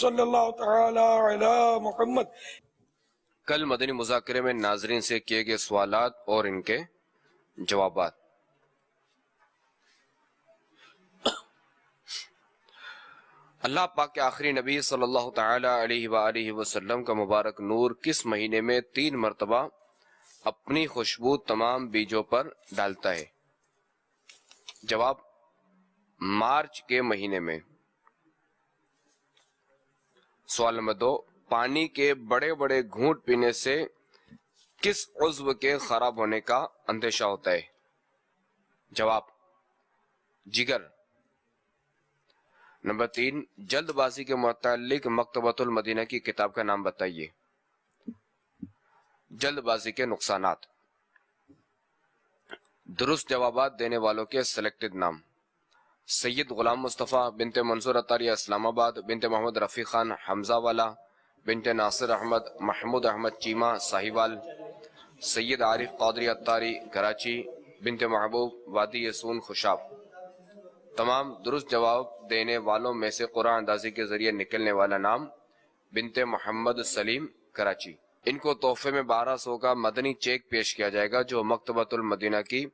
صلی اللہ تعالی علی محمد.
کل مدنی مذاکرے میں ناظرین سے کیے گئے سوالات اور ان کے جوابات. اللہ پاک کے آخری نبی صلی اللہ تعالی علیہ وآلہ وسلم کا مبارک نور کس مہینے میں 3 مرتبہ اپنی خوشبو تمام بیجوں پر ڈالتا ہے؟ جواب: مارچ کے مہینے میں. سوال نمبر 2، پانی کے بڑے بڑے گھونٹ پینے سے کس عضو کے خراب ہونے کا اندیشہ ہوتا ہے؟ جواب: جگر. نمبر 3، جلد بازی کے متعلق مکتبۃ المدینہ کی کتاب کا نام بتائیے. جلد بازی کے نقصانات. درست جوابات دینے والوں کے سلیکٹڈ نام: سید غلام مصطفیٰ بنت منصور اطاریہ اسلام آباد، بنت محمد رفیق خان حمزہ والا، بنت ناصر احمد، محمود احمد چیمہ ساہیوال، سید عارف قادری اطاری کراچی، بنت محبوب وادی یسون خوشاب. تمام درست جواب دینے والوں میں سے قرآن اندازی کے ذریعے نکلنے والا نام بنت محمد سلیم کراچی. ان کو تحفے میں 1200 کا مدنی چیک پیش کیا جائے گا جو مکتبۃ المدینہ کی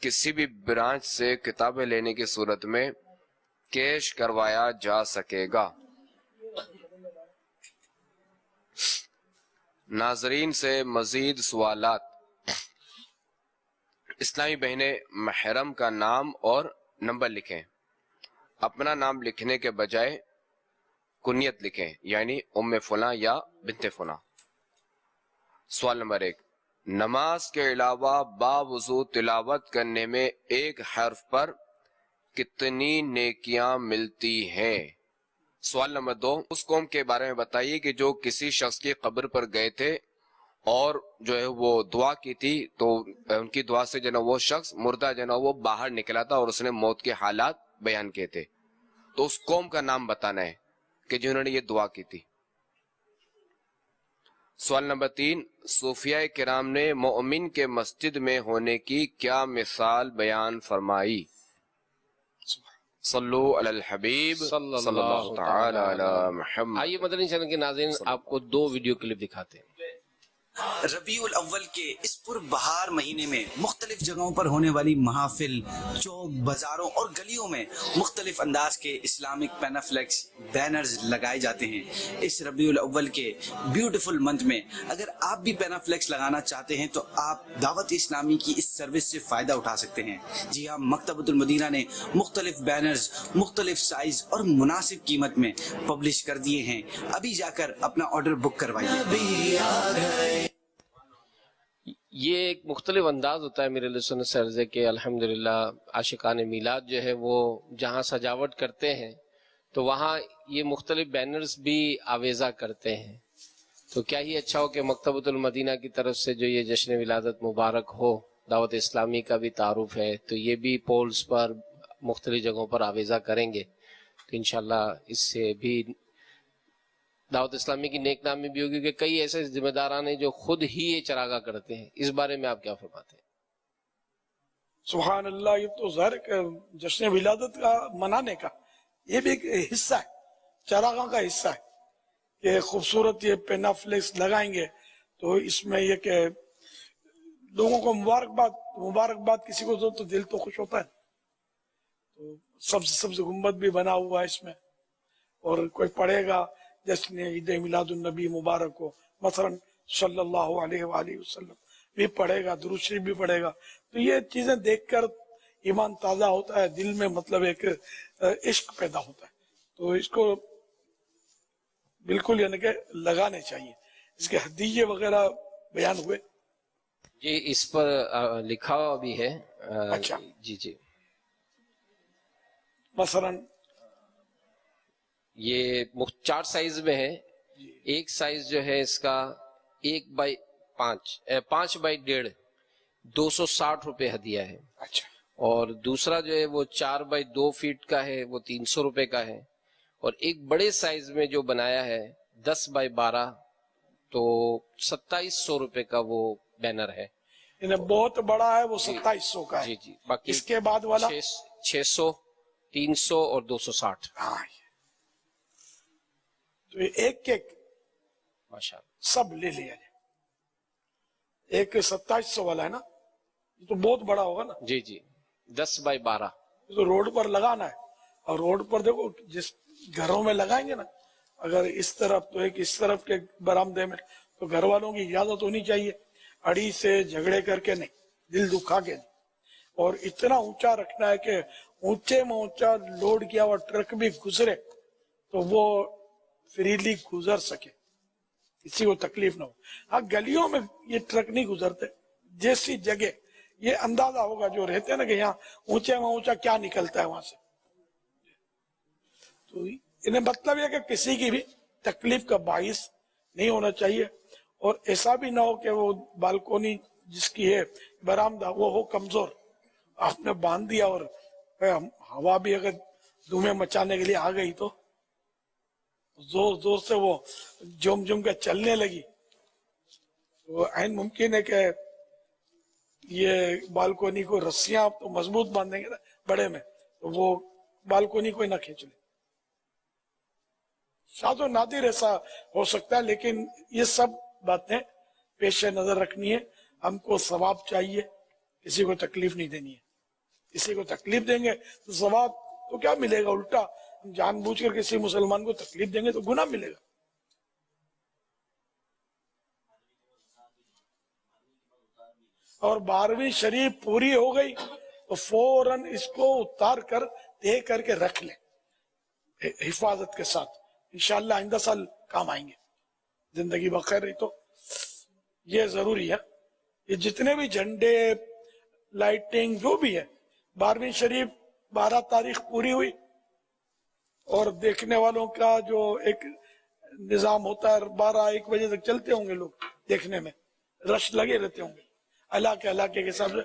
کسی بھی برانچ سے کتابیں لینے کی صورت میں کیش کروایا جا سکے گا. ناظرین سے مزید سوالات. اسلامی بہنیں محرم کا نام اور نمبر لکھیں. اپنا نام لکھنے کے بجائے کنیت لکھیں، یعنی ام فلاں یا بنت فلاں. سوال نمبر 1، نماز کے علاوہ باوضو تلاوت کرنے میں ایک حرف پر کتنی نیکیاں ملتی ہیں؟ سوال نمبر 2، اس قوم کے بارے میں بتائیے کہ جو کسی شخص کی قبر پر گئے تھے اور جو ہے وہ دعا کی تھی تو ان کی دعا سے جو ہے وہ شخص مردہ جو ہے وہ باہر نکلا تھا اور اس نے موت کے حالات بیان کیے تھے. تو اس قوم کا نام بتانا ہے کہ جنہوں نے یہ دعا کی تھی. سوال نمبر 3، صوفیاء کرام نے مومن کے مسجد میں ہونے کی کیا مثال بیان فرمائی؟ صلو علی الحبیب صلی اللہ تعالی علی محمد.
آئیے مدنی چینل کے ناظرین آپ کو 2 ویڈیو کلپ دکھاتے ہیں.
ربیع الاول کے اس پر بہار مہینے میں مختلف جگہوں پر ہونے والی محافل، چوک، بازاروں اور گلیوں میں مختلف انداز کے اسلامک پینافلیکس بینرز لگائے جاتے ہیں. اس ربیع الاول کے بیوٹیفل منتھ میں اگر آپ بھی پینافلیکس لگانا چاہتے ہیں تو آپ دعوت اسلامی کی اس سروس سے فائدہ اٹھا سکتے ہیں. جی ہاں، مکتبۃ المدینہ نے مختلف بینرز مختلف سائز اور مناسب قیمت میں پبلش کر دیے ہیں. ابھی جا کر اپنا آرڈر بک کروائیے.
یہ ایک مختلف انداز ہوتا ہے میرے لیے سنت سے عرض ہے کہ الحمدللہ عاشقان میلاد جو ہے وہ جہاں سجاوٹ کرتے ہیں تو وہاں یہ مختلف بینرز بھی آویزہ کرتے ہیں. تو کیا ہی اچھا ہو کہ مکتبۃ المدینہ کی طرف سے جو یہ جشن ولادت مبارک ہو، دعوت اسلامی کا بھی تعارف ہے تو یہ بھی پولز پر مختلف جگہوں پر آویزہ کریں گے تو انشاءاللہ اس سے بھی دعوت اسلامی کی نیک نامی بھی ہوگی. کہ کئی ایسے ذمہ داران ہیں جو خود ہی یہ چراغاں کرتے ہیں. اس بارے میں آپ کیا فرماتے ہیں؟
سبحان اللہ، یہ تو ظاہر کہ جشن ولادت کا منانے کا یہ بھی ایک حصہ ہے، چراغاں کا حصہ ہے کہ خوبصورت یہ پینافلیکس لگائیں گے تو اس میں یہ کہ لوگوں کو مبارکباد کسی کو دو تو دل تو خوش ہوتا ہے. تو سبز گنبد بھی بنا ہوا ہے اس میں، اور کوئی پڑھے گا جشن عید میلاد النبی مبارک کو مثلا صلی اللہ علیہ وآلہ وسلم بھی پڑھے گا، درود شریف بھی پڑھے گا تو یہ چیزیں دیکھ کر ایمان تازہ ہوتا ہے، دل میں مطلب ایک عشق پیدا ہوتا ہے. تو اس کو بالکل یعنی کہ لگانے چاہیے. اس کے ہدیے وغیرہ بیان ہوئے
جی، اس پر لکھا ہوا بھی ہے.
اچھا
جی
مثلا
یہ 4 سائز میں ہے. ایک سائز جو ہے اس کا 1x5 260 روپے ہدیہ ہے.
اچھا.
اور دوسرا جو ہے وہ 4x2 فیٹ کا ہے، وہ 300 روپے کا ہے. اور ایک بڑے سائز میں جو بنایا ہے 10x12 تو 2700 روپے کا وہ بینر ہے.
بہت بڑا ہے وہ 2700 کا ہے.
جی باقی
اس کے بعد والا
600 300 اور 260.
تو ایک ایک
ماشاءاللہ
سب لے لیا جائے. ایک 2700 والا ہے نا, یہ تو بہت بڑا ہوگا نا,
جی جی 10x12.
یہ تو روڈ پر لگانا ہے. اور روڈ پر دیکھو جس گھروں میں لگائیں گے نا, اگر اس طرف تو ایک اس طرف کے برآمدے میں, تو گھر والوں کی اجازت ہونی چاہیے, اڑی سے جھگڑے کر کے نہیں, دل دکھا کے نہیں. اور اتنا اونچا رکھنا ہے کہ اونچے میں اونچا لوڈ کیا ہوا ٹرک بھی گزرے تو وہ فریلی گزر سکے, کسی کو تکلیف نہ ہو. ہاں گلیوں میں یہ ٹرک نہیں گزرتے, جیسی جگہ یہ اندازہ ہوگا جو رہتے ہیں نا کہ یہاں اونچے میں اونچا کیا نکلتا ہے وہاں سے. تو انہیں مطلب یہ کہ کسی کی بھی تکلیف کا باعث نہیں ہونا چاہیے, اور ایسا بھی نہ ہو کہ وہ بالکونی جس کی ہے برآمدہ وہ ہو کمزور, آپ نے باندھ دیا اور ہوا بھی اگر دھومے مچانے کے لیے آ گئی تو زور زور سے وہ جم جم کے چلنے لگی, تو عین ممکن ہے کہ یہ بالکونی کو رسیاں تو مضبوط باندھیں گے نا بڑے میں, تو وہ بالکونی کو ہی نہ کھینچ لے. شاید و نادر ایسا ہو سکتا ہے, لیکن یہ سب باتیں پیش نظر رکھنی ہے. ہم کو ثواب چاہیے, کسی کو تکلیف نہیں دینی ہے. کسی کو تکلیف دیں گے تو ثواب تو کیا ملے گا, الٹا ہم جان بوجھ کر کسی مسلمان کو تکلیف دیں گے تو گناہ ملے گا. اور 12ویں شریف پوری ہو گئی تو فوراً اس کو اتار کر دے کر کے رکھ لیں حفاظت کے ساتھ, انشاءاللہ آئندہ سال کام آئیں گے, زندگی بخیر رہی تو. یہ ضروری ہے, یہ جتنے بھی جھنڈے لائٹنگ جو بھی ہے, 12ویں شریف 12 تاریخ پوری ہوئی, اور دیکھنے والوں کا جو ایک نظام ہوتا ہے 12-1 بجے تک چلتے ہوں گے لوگ دیکھنے میں, رش لگے رہتے ہوں گے علاقے کے حساب سے.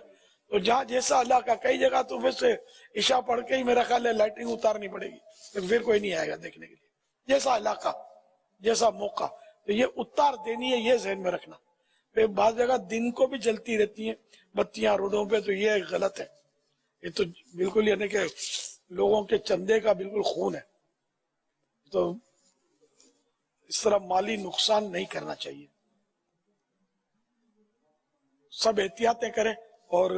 تو جہاں جیسا علاقہ, کئی جگہ تو ویسے عشاء پڑھ کے ہی میرا خیال ہے لائٹنگ اتارنی پڑے گی, تو پھر کوئی نہیں آئے گا دیکھنے کے لیے. جیسا علاقہ جیسا موقع, تو یہ اتار دینی ہے, یہ ذہن میں رکھنا. پھر بعض جگہ دن کو بھی جلتی رہتی ہیں بتیاں روڈوں پہ, تو یہ غلط ہے. یہ تو بالکل یعنی کہ لوگوں کے چندے کا بالکل خون ہے, تو اس طرح مالی نقصان نہیں کرنا چاہیے. سب احتیاطیں کریں اور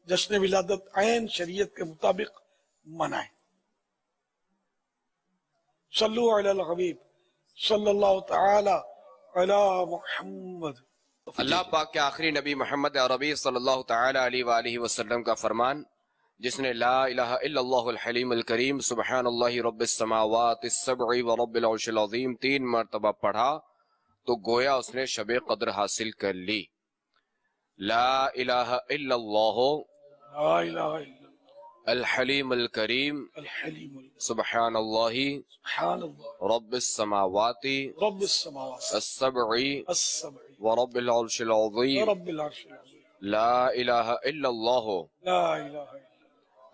جشن ولادت عین شریعت کے مطابق منائیں. صلو علی الحبیب صلی اللہ تعالی علی محمد.
اللہ پاک کے آخری نبی محمد عربی صلی اللہ تعالی علیہ وآلہ وسلم کا فرمان, جس نے لا الہ الا اللہ الحلیم الکریم سبحان اللہ رب السماوات السبع ورب العرش العظیم 3 مرتبہ پڑھا تو گویا اس نے شب قدر حاصل کر لی. لا الہ الا اللہ
لا الہ الا
الحلیم الکریم
الحلیم
سبحان اللہ
سبحان اللہ
رب السماوات
رب السماوات
السبع
السبع
ورب العرش العظیم
رب العرش العظیم
لا الہ الا اللہ
لا الہ الا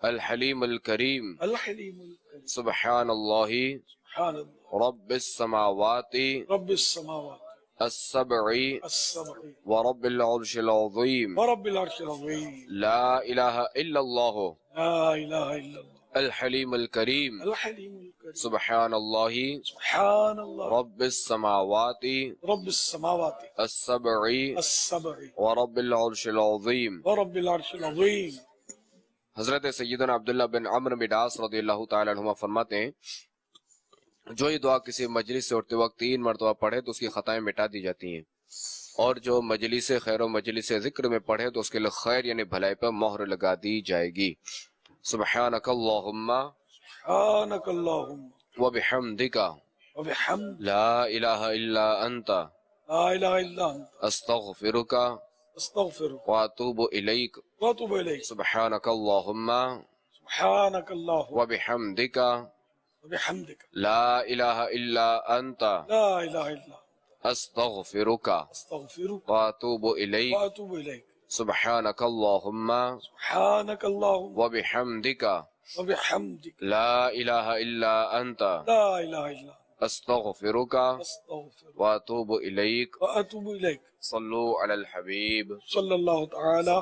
الحلیم الکریم
الحلیم الکریم
سبحان اللہ
سبحان اللہ
رب السماوات
رب السماوات
السبع
السبع
ورب العرش العظیم
ورب العرش العظیم
لا الہ الا اللہ
لا الہ الا اللہ
الحلیم الکریم
الحلیم الکریم
سبحان اللہ
سبحان اللہ
رب السماوات
رب السماوات
السبع
السبع
ورب العرش العظیم
ورب العرش العظیم.
حضرت سیدنا عبداللہ بن عمرو بن عاص رضی اللہ تعالی عنہما فرماتے ہیں, جو یہ دعا کسی مجلس سے اٹھتے وقت 3 مرتبہ پڑھے تو اس کی خطائیں مٹا دی جاتی ہیں, اور جو مجلس خیر و مجلس ذکر میں پڑھے تو اس کے لیے خیر یعنی بھلائی پر مہر لگا دی جائے گی. سبحانک اللہم
سبحانک اللہم
وبحمدک
وبحمد
لا الہ الا انت
لا الہ الا انت
استغفرک
استغفرک
واتوب الیک.
واتوب الیک.
سبحانک اللہم
سبحانک اللہم
وبحمدک
وبحمدک
لا الہ الا انت
لا الہ الا انت
استغفرک
استغفرک
واتوب الیک.
واتوب الیک.
سبحانک اللہم
سبحانک اللہم
وبحمدک
وبحمدک
لا الہ الا انت
لا الہ الا انت
استغفرک
استغفرک
واتوب الیک.
واتوب الیک.
صلو علی الحبیب
صلی اللہ تعالی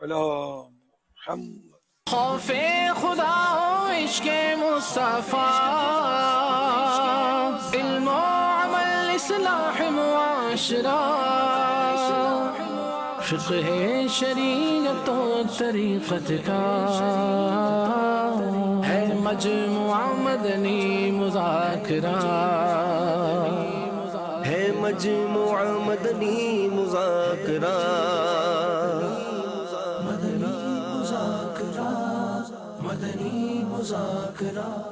علی محمد.
خوف خدا و عشق مصطفیٰ علم و
معاشرہ فقہ شریعت و طریقت کا ہے مجموعہ مدنی مذاکرہ ہے مجموعہ مدنی مذاکرہ مدنی مذاکرہ